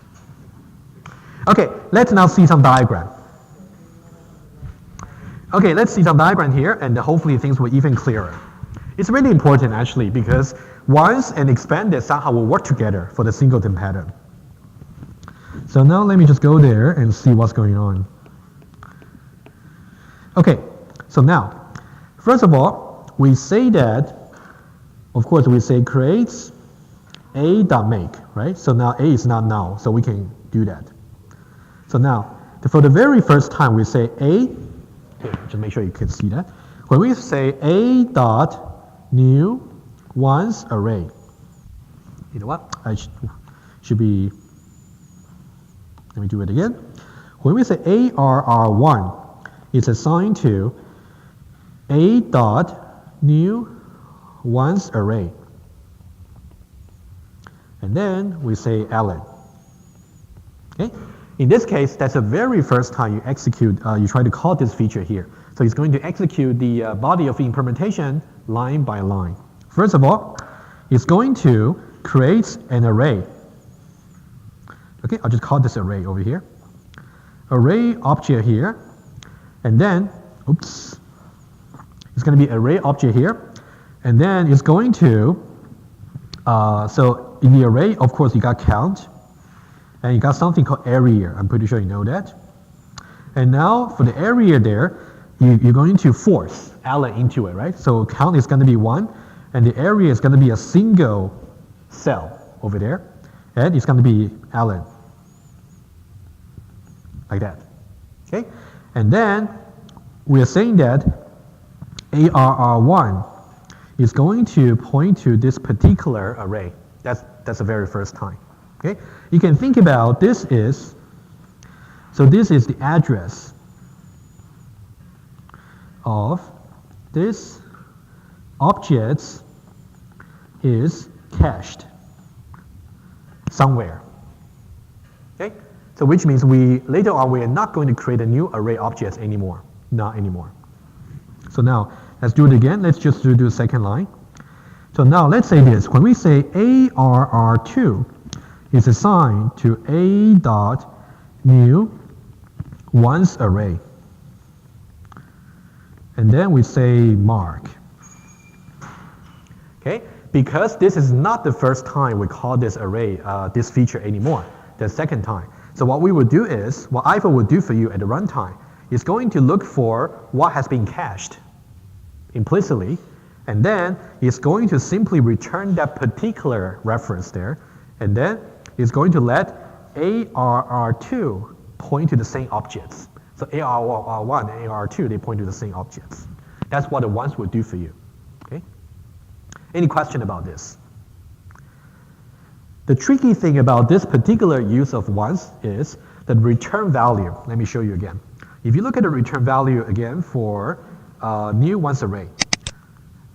Okay, let's now see some diagram. Okay, let's see some diagram here, and hopefully things will even clearer. It's really important actually because once and expanded somehow will work together for the singleton pattern. So now let me just go there and see what's going on. Okay, so now, first of all, we say that, of course, we say creates a.make, right? So now a is not null, so we can do that. So now, for the very first time, we say a, here, just make sure you can see that. When we say a dot new once array, you know what? I should be, let me do it again. When we say ARR1, it's assigned to a dot new once array. And then we say Alan. Okay? In this case, that's the very first time you execute, you try to call this feature here. So it's going to execute the body of implementation line by line. First of all, it's going to create an array. Okay, I'll just call this array over here. Array object here. And then, oops, it's going to be array object here. And then it's going to, so in the array, of course, you got count. And you got something called area. I'm pretty sure you know that. And now for the area there, you're going to force ln into it, right? So count is going to be 1, and the area is going to be a single cell over there, and it's going to be ln, like that. Okay? And then we are saying that ARR1 is going to point to this particular array. That's the very first time. Okay? You can think about this is, so this is the address of this object is cached somewhere. Okay? So which means later on we are not going to create a new array object anymore. Not anymore. So now let's do it again. Let's just do the second line. So now let's say this. When we say ARR2 is assigned to A dot new ones array. And then we say mark. Okay? Because this is not the first time we call this array, this feature anymore, the second time. So what we would do is, what IFO would do for you at the runtime is going to look for what has been cached implicitly, and then it's going to simply return that particular reference there, and then it's going to let ARR2 point to the same objects. So ARR1 and ARR2, they point to the same objects. That's what the ones would do for you. Okay? Any question about this? The tricky thing about this particular use of ones is the return value. Let me show you again. If you look at the return value again for new ones array,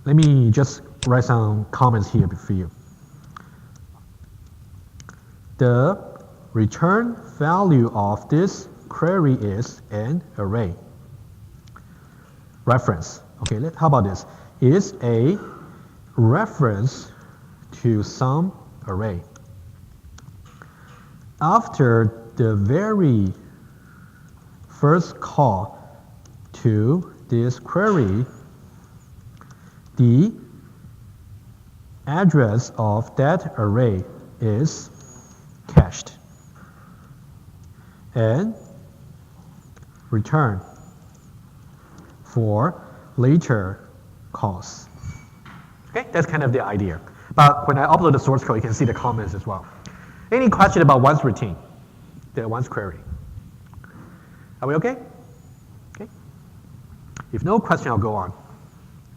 let me just write some comments here for you. The return value of this query is an array. Reference. Okay, how about this? Is a reference to some array. After the very first call to this query, the address of that array is cached and return for later calls. Okay, that's kind of the idea. But when I upload the source code, you can see the comments as well. Any question about once routine, the once query? Are we okay? Okay. If no question, I'll go on.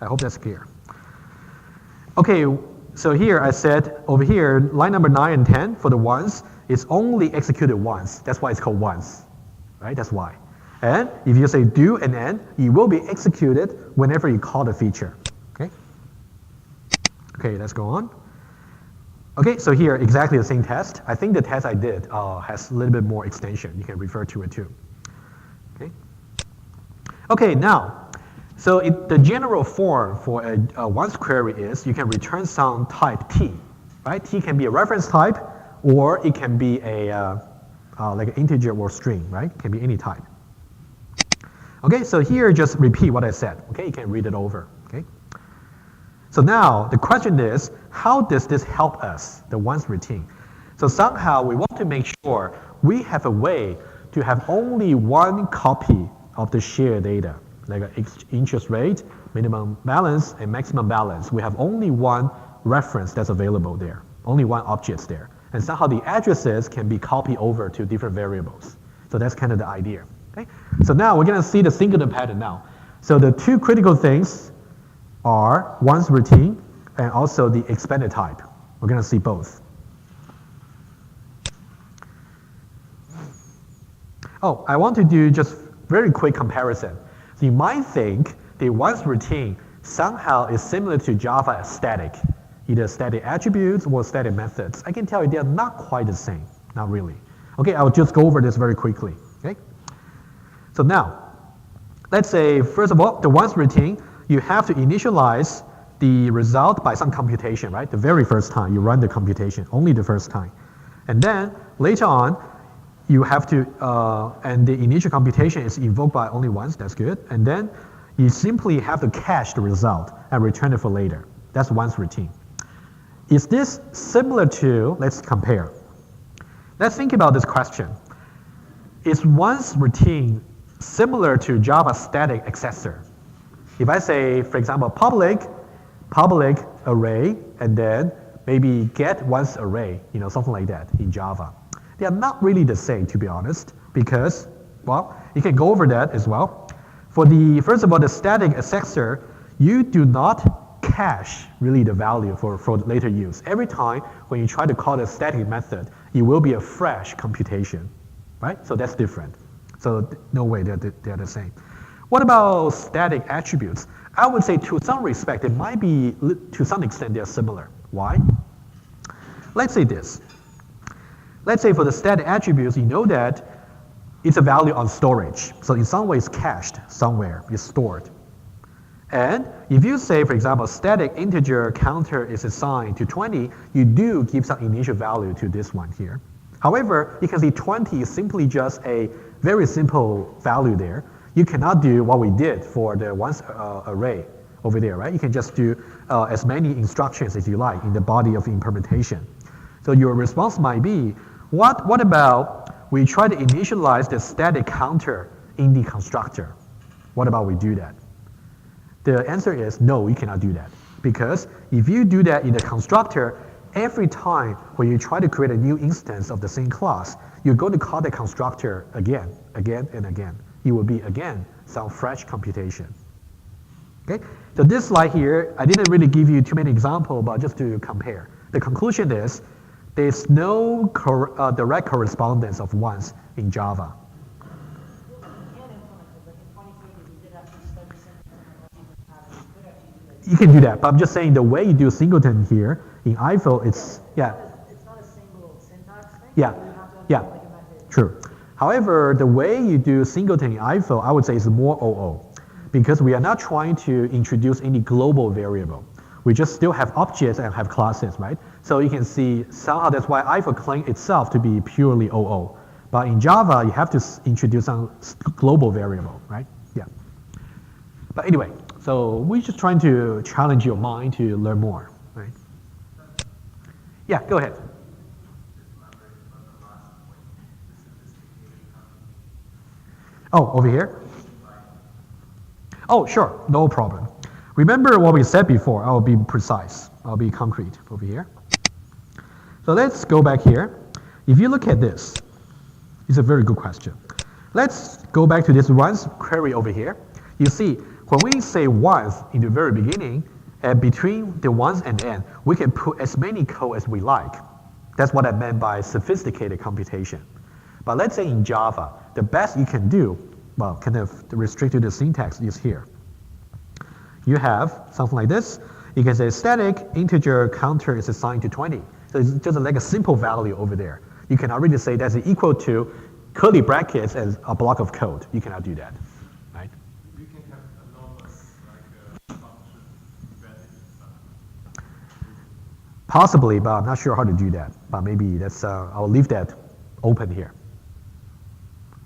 I hope that's clear. Okay, so here I said over here, line number 9 and 10 for the once is only executed once. That's why it's called once, right? That's why. And if you say do and end, it will be executed whenever you call the feature. Okay. Okay, let's go on. Okay, so here exactly the same test. I think the test I did has a little bit more extension. You can refer to it too. Okay. Okay, now, so the general form for a once query is you can return some type T, right? T can be a reference type, or it can be a like an integer or string, right? It can be any type. Okay, so here just repeat what I said. Okay, you can read it over. Okay. So now the question is, how does this help us, the once routine? So somehow we want to make sure we have a way to have only one copy of the shared data, like an interest rate, minimum balance, and maximum balance. We have only one reference that's available there, only one object there. And somehow the addresses can be copied over to different variables. So that's kind of the idea. Okay? So now we're going to see the singleton pattern now. So the two critical things are once routine and also the expanded type. We're going to see both. Oh, I want to do just very quick comparison. So you might think the once routine somehow is similar to Java as static, either static attributes or static methods. I can tell you they're not quite the same, not really. Okay, I'll just go over this very quickly. Okay. So now, let's say, first of all, the once routine, you have to initialize the result by some computation, right? The very first time you run the computation, only the first time. And then later on, you have to, and the initial computation is invoked by only once, that's good. And then you simply have to cache the result and return it for later. That's once routine. Is this similar to, let's compare. Let's think about this question. Is once routine similar to Java static accessor. If I say, for example, public array, and then maybe get once array, something like that in Java. They are not really the same, to be honest, because, well, you can go over that as well. First of all, the static accessor, you do not cache really the value for later use. Every time when you try to call the static method, it will be a fresh computation, right? So that's different. So no way they're the same. What about static attributes? I would say to some respect, it might be, to some extent, they're similar. Why? Let's say this. Let's say for the static attributes, you know that it's a value on storage. So in some way it's cached somewhere, it's stored. And if you say, for example, static integer counter is assigned to 20, you do give some initial value to this one here. However, you can see 20 is simply just a very simple value there. You cannot do what we did for the once array over there, right? You can just do as many instructions as you like in the body of implementation. So your response might be, what about we try to initialize the static counter in the constructor? What about we do that? The answer is no, you cannot do that. Because if you do that in the constructor, every time when you try to create a new instance of the same class, you're going to call the constructor again, and again. It will be, again, some fresh computation. Okay? So this slide here, I didn't really give you too many examples, but just to compare. The conclusion is, there's no direct correspondence of ones in Java. You can implement it, but in 2030 we did actually study Singleton Pattern. You could actually do that. You can do that, but I'm just saying the way you do Singleton here, in IFO, it's, yeah. It's not a single syntax thing. Yeah, So you have to yeah, implement like a method. true. However, the way you do Singleton in IFO, I would say is more OO, because we are not trying to introduce any global variable. We just still have objects and have classes, right? So you can see somehow that's why IFO claims itself to be purely OO. But in Java, you have to introduce some global variable, right? Yeah. But anyway, so we're just trying to challenge your mind to learn more, right? Yeah, go ahead. Oh, over here? Oh, sure, no problem. Remember what we said before, I'll be precise, I'll be concrete over here. So let's go back here. If you look at this, it's a very good question. Let's go back to this once query over here. You see, when we say once in the very beginning, between the once and n, we can put as many code as we like. That's what I meant by sophisticated computation. But let's say in Java, the best you can do, well, kind of restricted to the syntax is here. You have something like this. You can say static integer counter is assigned to 20. So it's just like a simple value over there. You cannot really say that's equal to curly brackets as a block of code. You cannot do that, right? We can have enormous function embedded inside. Possibly, but I'm not sure how to do that. But maybe that's, I'll leave that open here.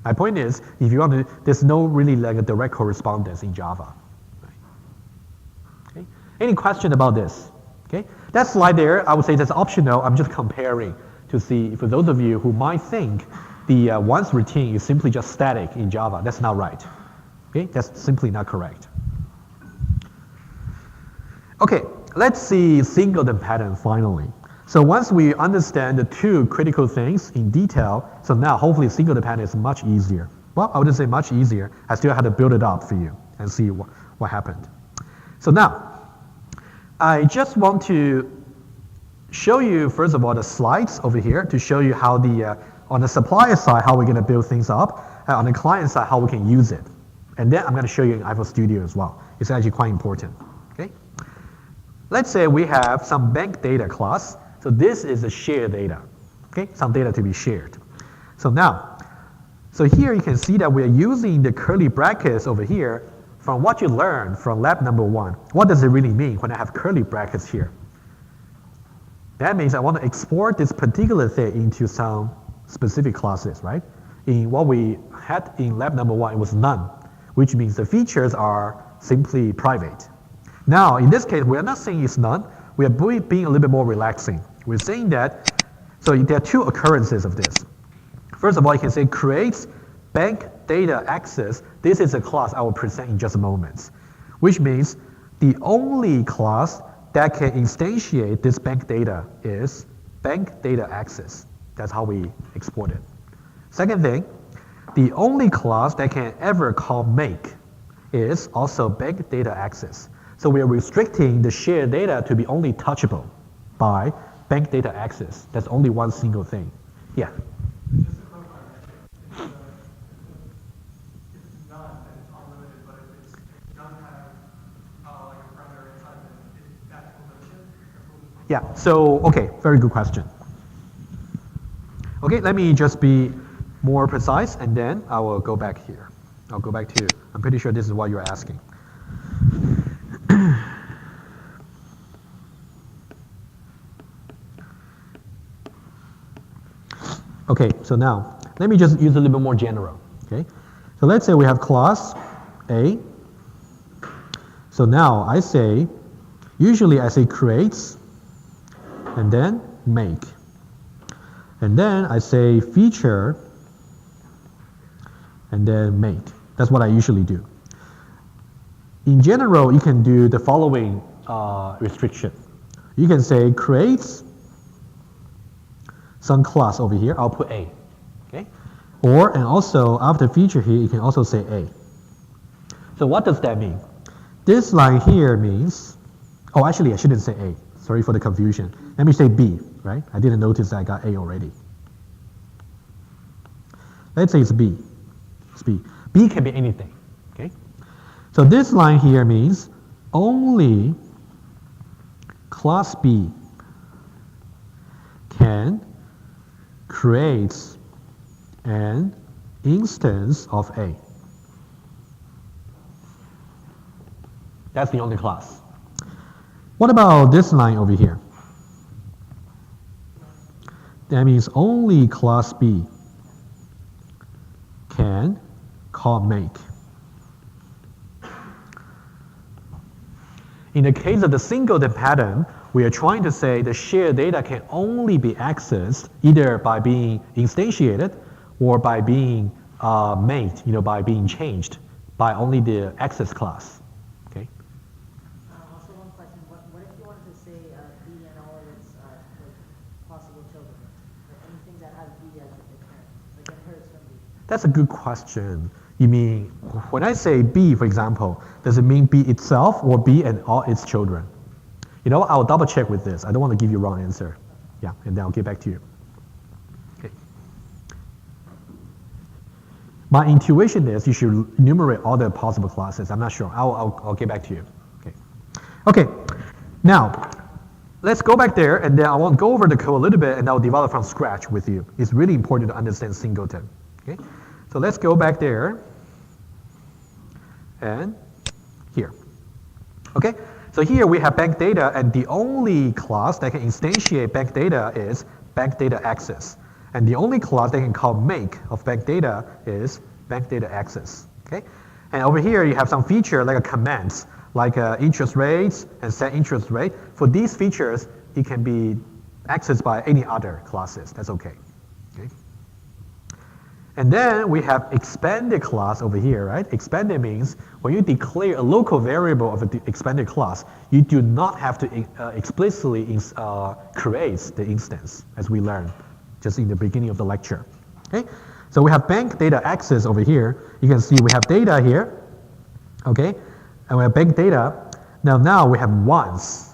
My point is, if you want to, there's no really like a direct correspondence in Java. Right? Okay. Any question about this? Okay. That slide there, I would say that's optional. I'm just comparing to see, for those of you who might think the once routine is simply just static in Java, that's not right. Okay. That's simply not correct. Okay. Let's see Singleton pattern finally. So once we understand the two critical things in detail, so now hopefully Singleton pattern is much easier. Well, I wouldn't say much easier. I still had to build it up for you and see what happened. So now, I just want to show you, first of all, the slides over here to show you how on the supplier side, how we're going to build things up, and on the client side, how we can use it. And then I'm going to show you in IFO Studio as well. It's actually quite important. Okay? Let's say we have some bank data class. So this is a shared data, okay? Some data to be shared. So now, so here you can see that we're using the curly brackets over here from what you learned from lab number 1. What does it really mean when I have curly brackets here? That means I want to export this particular thing into some specific classes, right? In what we had in lab number 1, it was none, which means the features are simply private. Now, in this case, we're not saying it's none. We are being a little bit more relaxing. We're saying that, so there are two occurrences of this. First of all, you can say creates bank data access, this is a class I will present in just a moment, which means the only class that can instantiate this bank data is bank data access. That's how we export it. Second thing, the only class that can ever call make is also bank data access. So we are restricting the shared data to be only touchable by bank data access. That's only one single thing. Yeah. Just to clarify, it's not that it's unlimited, but if it doesn't have like a parameter inside, then that's limited. Yeah, so, okay, very good question. Okay, let me just be more precise, and then I will go back here. I'll go back to, I'm pretty sure this is what you're asking. Okay, so now, let me just use a little bit more general, okay? So let's say we have class A. So now I say, usually I say creates, and then make. And then I say feature, and then make. That's what I usually do. In general, you can do the following restriction. You can say creates some class over here, I'll put A, okay? Or, and also after feature here, you can also say A. So what does that mean? This line here means, oh, actually I shouldn't say A. Sorry for the confusion. Let me say B, right? I didn't notice I got A already. Let's say it's B. It's B. B can be anything, okay? So this line here means only class B can create an instance of A. That's the only class. What about this line over here? That means only class B can call make. In the case of the singleton pattern, we are trying to say the shared data can only be accessed either by being instantiated or by being made, by being changed by only the access class. Okay. Also one question, what if you wanted to say B and all of its possible children? Like anything that has B as a parent, like inherits from B? That's a good question. You mean, when I say B, for example, does it mean B itself or B and all its children? You know what, I'll double check with this. I don't want to give you a wrong answer. Yeah, and then I'll get back to you. Okay. My intuition is you should enumerate all the possible classes. I'm not sure. I'll get back to you. Okay. Okay. Now, let's go back there, and then I want to go over the code a little bit, and I'll develop from scratch with you. It's really important to understand singleton. Okay. So let's go back there and here. Okay. So here we have bank data, and the only class that can instantiate bank data is bank data access. And the only class that can call make of bank data is bank data access. Okay? And over here you have some feature like a command, like interest rates and set interest rate. For these features, it can be accessed by any other classes. That's okay. Okay? And then we have expanded class over here, right? Expanded means when you declare a local variable of an expanded class, you do not have to explicitly create the instance, as we learned just in the beginning of the lecture. Okay? So we have bank data access over here. You can see we have data here, okay? And we have bank data. Now we have once.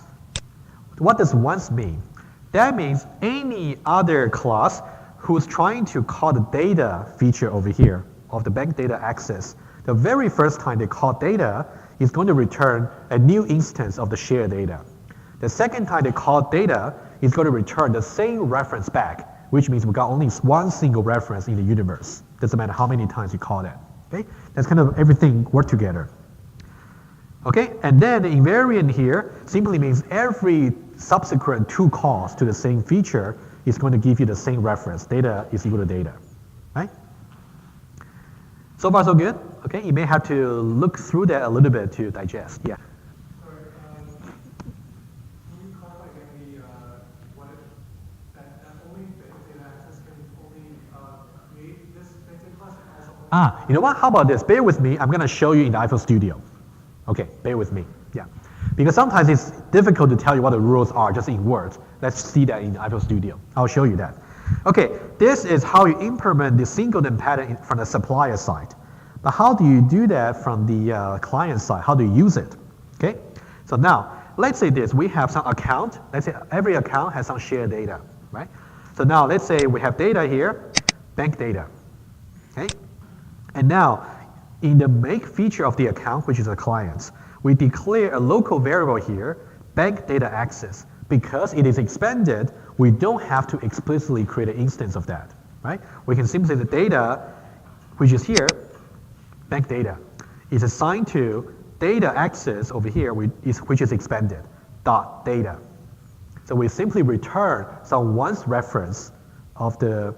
What does once mean? That means any other class who's trying to call the data feature over here of the bank data access, the very first time they call data is going to return a new instance of the shared data. The second time they call data is going to return the same reference back, which means we got only one single reference in the universe. Doesn't matter how many times you call that. Okay? That's kind of everything work together. Okay? And then the invariant here simply means every subsequent 2 calls to the same feature is going to give you the same reference. Data is equal to data, right? So far, so good. Okay, you may have to look through that a little bit to digest. Yeah. Sorry, can you clarify again what if that only bank data access can only create this bank data class and also You know what? How about this? Bear with me. I'm going to show you in the iPhone Studio. Okay, bear with me. Yeah. Because sometimes it's difficult to tell you what the rules are just in words. Let's see that in the iPhone Studio. I'll show you that. Okay, this is how you implement the singleton pattern from the supplier side. But how do you do that from the client side? How do you use it? Okay, so now let's say this. We have some account. Let's say every account has some shared data, right? So now let's say we have data here, bank data. Okay, and now in the make feature of the account, which is the clients, we declare a local variable here, bank data access. Because it is expanded, we don't have to explicitly create an instance of that, right? We can simply say the data, which is here, bank data, is assigned to data access over here, which is expanded, dot data. So we simply return some once reference of the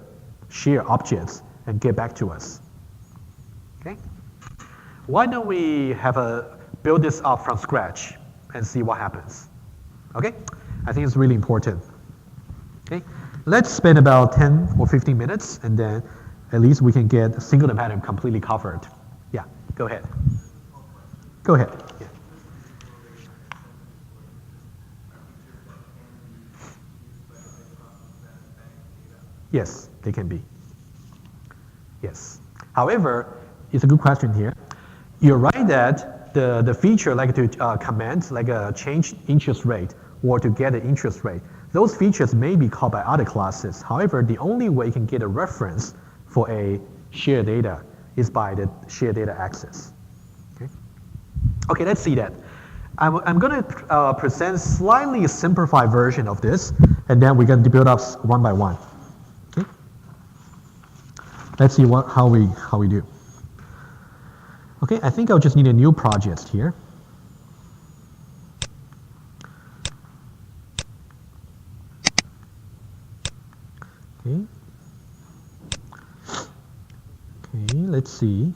shared objects and get back to us. Okay? Why don't we build this up from scratch and see what happens? Okay? I think it's really important. Okay? Let's spend about 10 or 15 minutes, and then at least we can get singleton pattern completely covered. Yeah, go ahead. Go ahead. Yeah. Yes, they can be. Yes. However, it's a good question here. You're right that the feature like to comment, like a change interest rate or to get an interest rate, those features may be called by other classes. However, the only way you can get a reference for a shared data is by the shared data access. Okay, let's see that. I'm going to present slightly simplified version of this, and then we're going to build up one by one. Okay? Let's see how we do. Okay, I think I'll just need a new project here. Okay. Okay, let's see.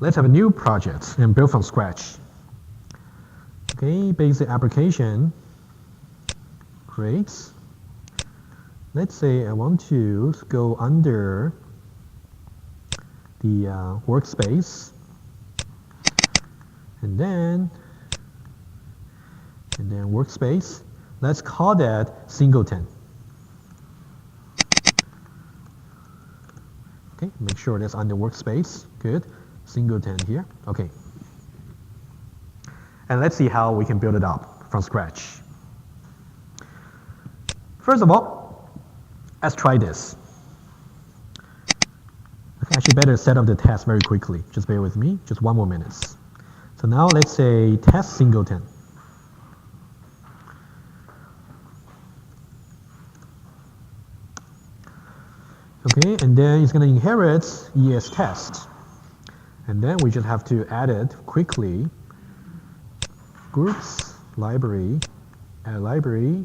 Let's have a new project and build from scratch. Okay, basic application. Great. Let's say I want to go under the workspace, and then workspace. Let's call that singleton. Okay, make sure that's under workspace. Good. Singleton here. Okay. And let's see how we can build it up from scratch. First of all, let's try this. Okay, actually better set up the test very quickly. Just bear with me, just 1 more minute. So now let's say test singleton. Okay, and then it's going to inherit ES test. And then we just have to add it quickly. Groups, library, add library,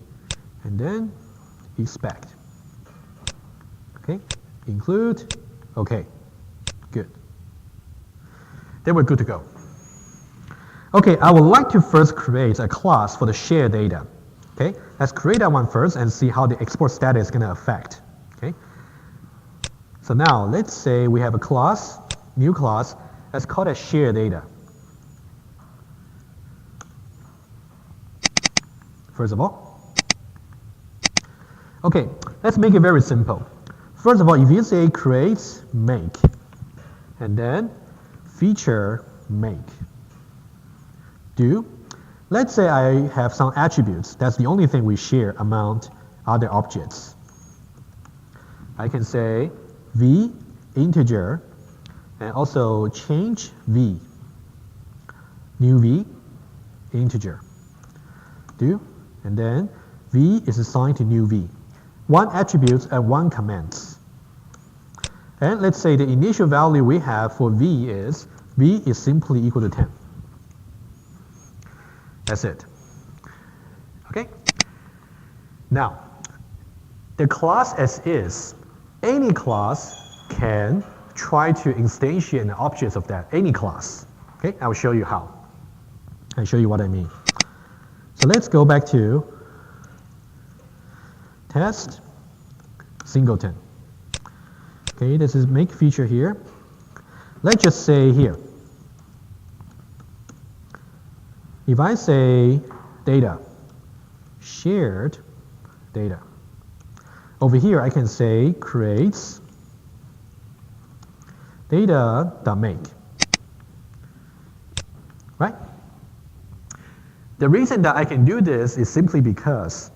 and then expect. Okay, include, okay, good. Then we're good to go. Okay, I would like to first create a class for the shared data. Okay, let's create that one first and see how the export status is going to affect. Okay, so now let's say we have a class, new class, let's call that shared data. First of all. Okay, let's make it very simple. First of all, if you say create make, and then feature make, do, let's say I have some attributes. That's the only thing we share among other objects. I can say v integer, and also change v, new v, integer, do, and then v is assigned to new v. One attribute and one comment. And let's say the initial value we have for v is simply equal to 10. That's it. Okay? Now, the class as is, any class can try to instantiate an object of that, any class. Okay, I will show you how. I'll show you what I mean. So let's go back to test singleton. Okay, this is make feature here. Let's just say here, if I say data, shared data, over here I can say creates data.make, right? The reason that I can do this is simply because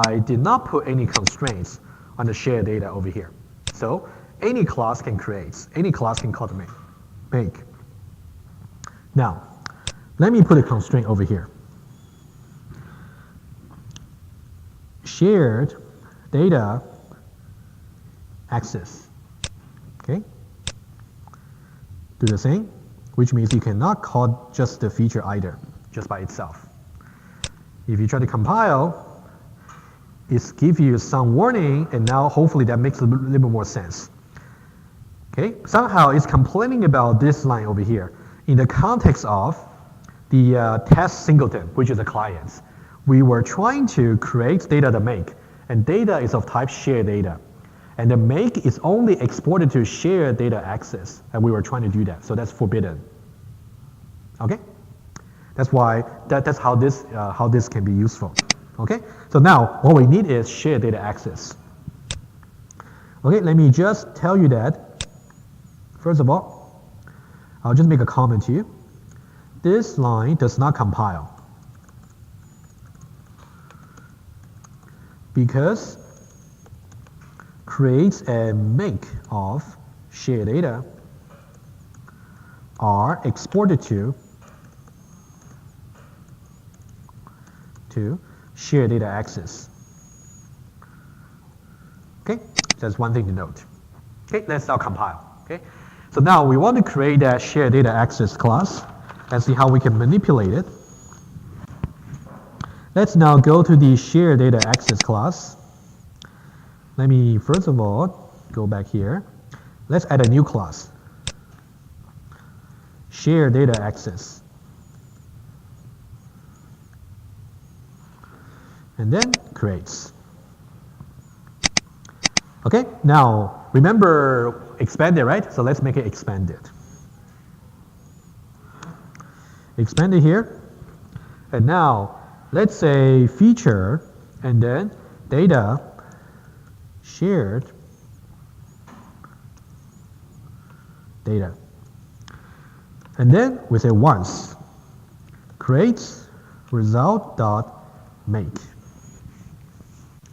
I did not put any constraints on the shared data over here. So any class can create, any class can call the make. Now, let me put a constraint over here. Shared data access. Okay? Do the same, which means you cannot call just the feature either, just by itself. If you try to compile, it's give you some warning, and now hopefully that makes a little bit more sense. Okay? Somehow it's complaining about this line over here in the context of the test singleton, which is a client. We were trying to create data to make, and data is of type shared data. And the make is only exported to shared data access, and we were trying to do that, so that's forbidden. Okay? That's why, that's how this can be useful. Okay? So now, what we need is shared data access. Okay, let me just tell you that, first of all, I'll just make a comment to you. This line does not compile, because creates and make of shared data are exported to shared data access. Okay, that's one thing to note. Okay, let's now compile. Okay, so now we want to create that shared data access class and see how we can manipulate it. Let's now go to the shared data access class. Let me first of all go back here. Let's add a new class. Shared data access. And then creates. Okay, now remember expanded, right? So let's make it expanded. Expanded here. And now let's say feature and then data shared data. And then we say once creates result.make.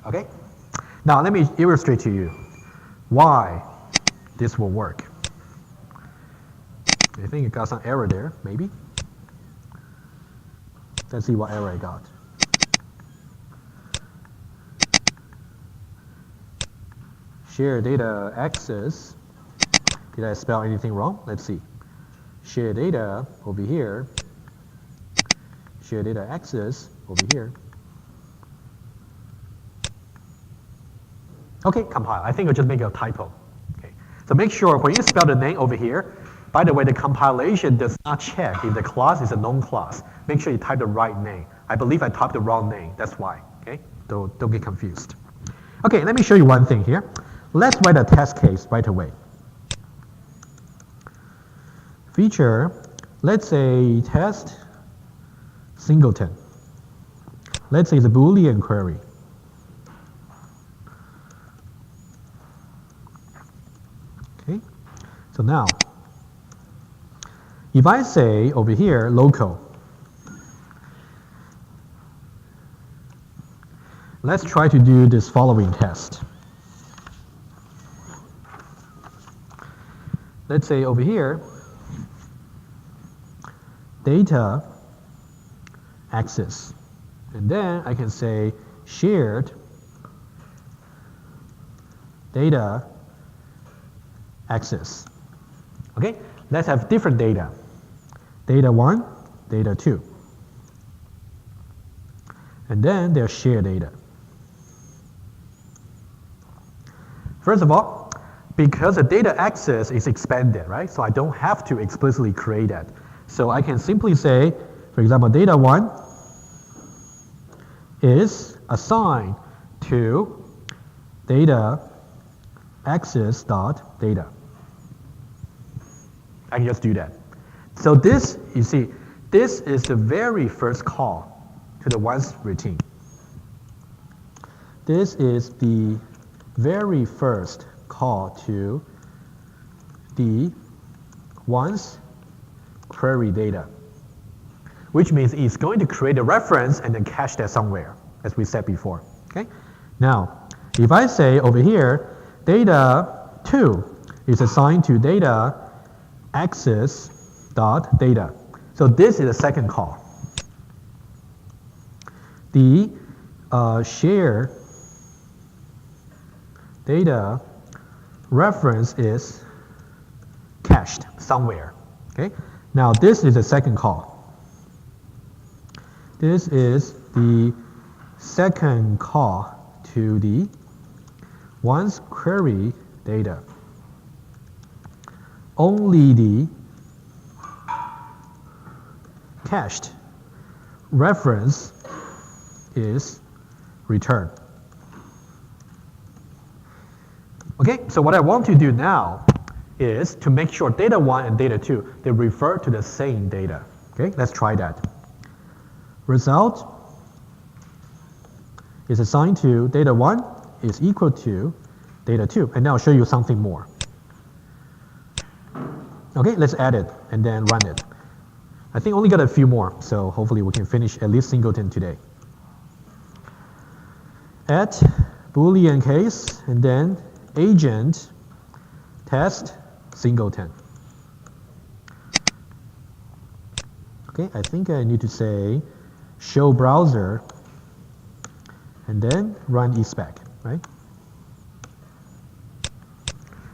Okay? Now let me illustrate to you why this will work. I think it got some error there, maybe. Let's see what error I got. Share data access. Did I spell anything wrong? Let's see. Share data over here. Share data access over here. Okay, compile. I think I'll just make a typo. Okay. So make sure when you spell the name over here, by the way, the compilation does not check if the class is a known class. Make sure you type the right name. I believe I typed the wrong name. That's why. Okay? Don't get confused. Okay, let me show you one thing here. Let's write a test case right away. Feature, let's say test singleton. Let's say it's a Boolean query. Okay, so now, if I say over here local, let's try to do this following test. Let's say over here, data access. And then I can say shared data access. Okay, let's have different data. Data 1, data 2. And then there's shared data. First of all, because the data access is expanded, right? So I don't have to explicitly create that. So I can simply say, for example, data 1 is assigned to data access dot data. I can just do that. So this, you see, this is the very first call to the once routine. This is the very first call to the once query data, which means it's going to create a reference and then cache that somewhere, as we said before. Okay? Now, if I say over here, data 2 is assigned to data access dot data. So this is the second call. The share data reference is cached somewhere. Okay? Now this is the second call. This is the second call to the once query data. Only the cached reference is returned. Okay, so what I want to do now is to make sure data 1 and data 2, they refer to the same data. Okay, let's try that. Result is assigned to data 1 is equal to data 2. And now I'll show you something more. Okay, let's add it and then run it. I think only got a few more, so hopefully we can finish at least Singleton today. Add Boolean case and then agent test Singleton. Okay, I think I need to say show browser and then run espec, right?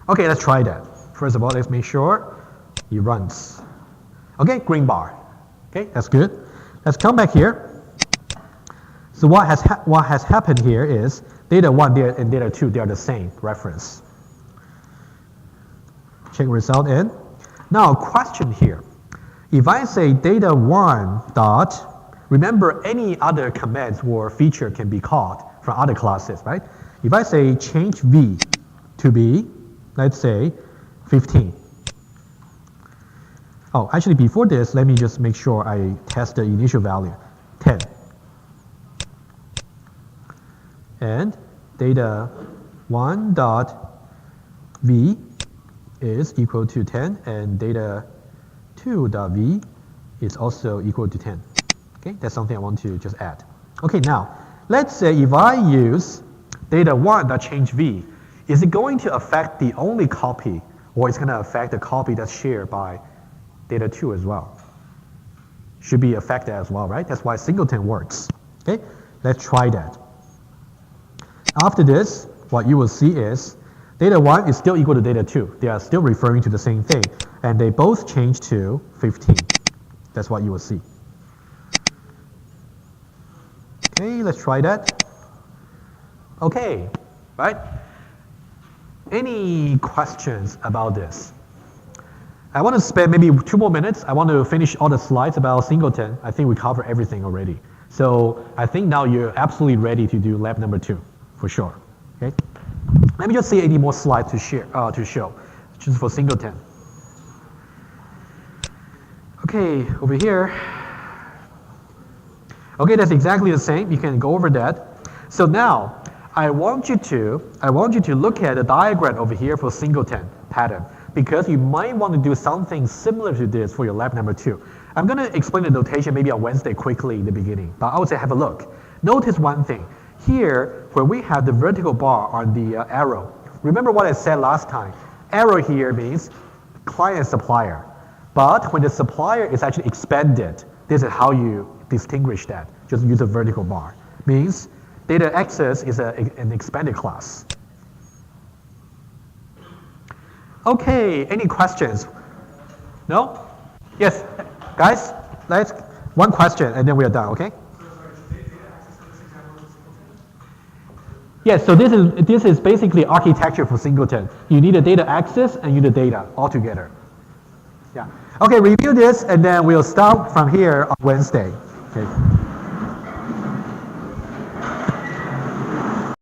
Okay, let's try that. First of all, let's make sure it runs. Okay, green bar. Okay, that's good. Let's come back here. So what has happened here is data 1 and data 2, they are the same reference. Check result in. Now, question here. If I say data 1 dot, remember any other commands or feature can be called from other classes, right? If I say change v to be, let's say, 15. Oh, actually before this, let me just make sure I test the initial value, 10. And data 1 dot v is equal to 10 and data 2 dot v is also equal to 10. Okay, that's something I want to just add. Okay, now let's say if I use data 1 dot change v, is it going to affect the only copy or it's going to affect the copy that's shared by data 2 as well? Should be affected as well, right? That's why Singleton works. Okay, let's try that. After this, what you will see is data 1 is still equal to data 2. They are still referring to the same thing. And they both change to 15. That's what you will see. Okay, let's try that. Okay, right? Any questions about this? I want to spend maybe 2 more minutes. I want to finish all the slides about Singleton. I think we covered everything already. So I think now you're absolutely ready to do lab number 2, for sure. Okay. Let me just see any more slides to share to show, just for Singleton. Okay, over here. Okay, that's exactly the same. You can go over that. So now I want you to look at the diagram over here for Singleton pattern, because you might want to do something similar to this for your lab number 2. I'm going to explain the notation maybe on Wednesday quickly in the beginning, but I would say have a look. Notice one thing. Here, where we have the vertical bar on the arrow, remember what I said last time. Arrow here means client supplier. But when the supplier is actually expanded, this is how you distinguish that. Just use a vertical bar. Means data access is an expanded class. Okay, any questions? No? Yes, guys, let's one question and then we are done, okay? Yes, so this is basically architecture for Singleton. You need a data access and you need a data all together. Yeah. Okay, review this and then we'll start from here on Wednesday. Okay.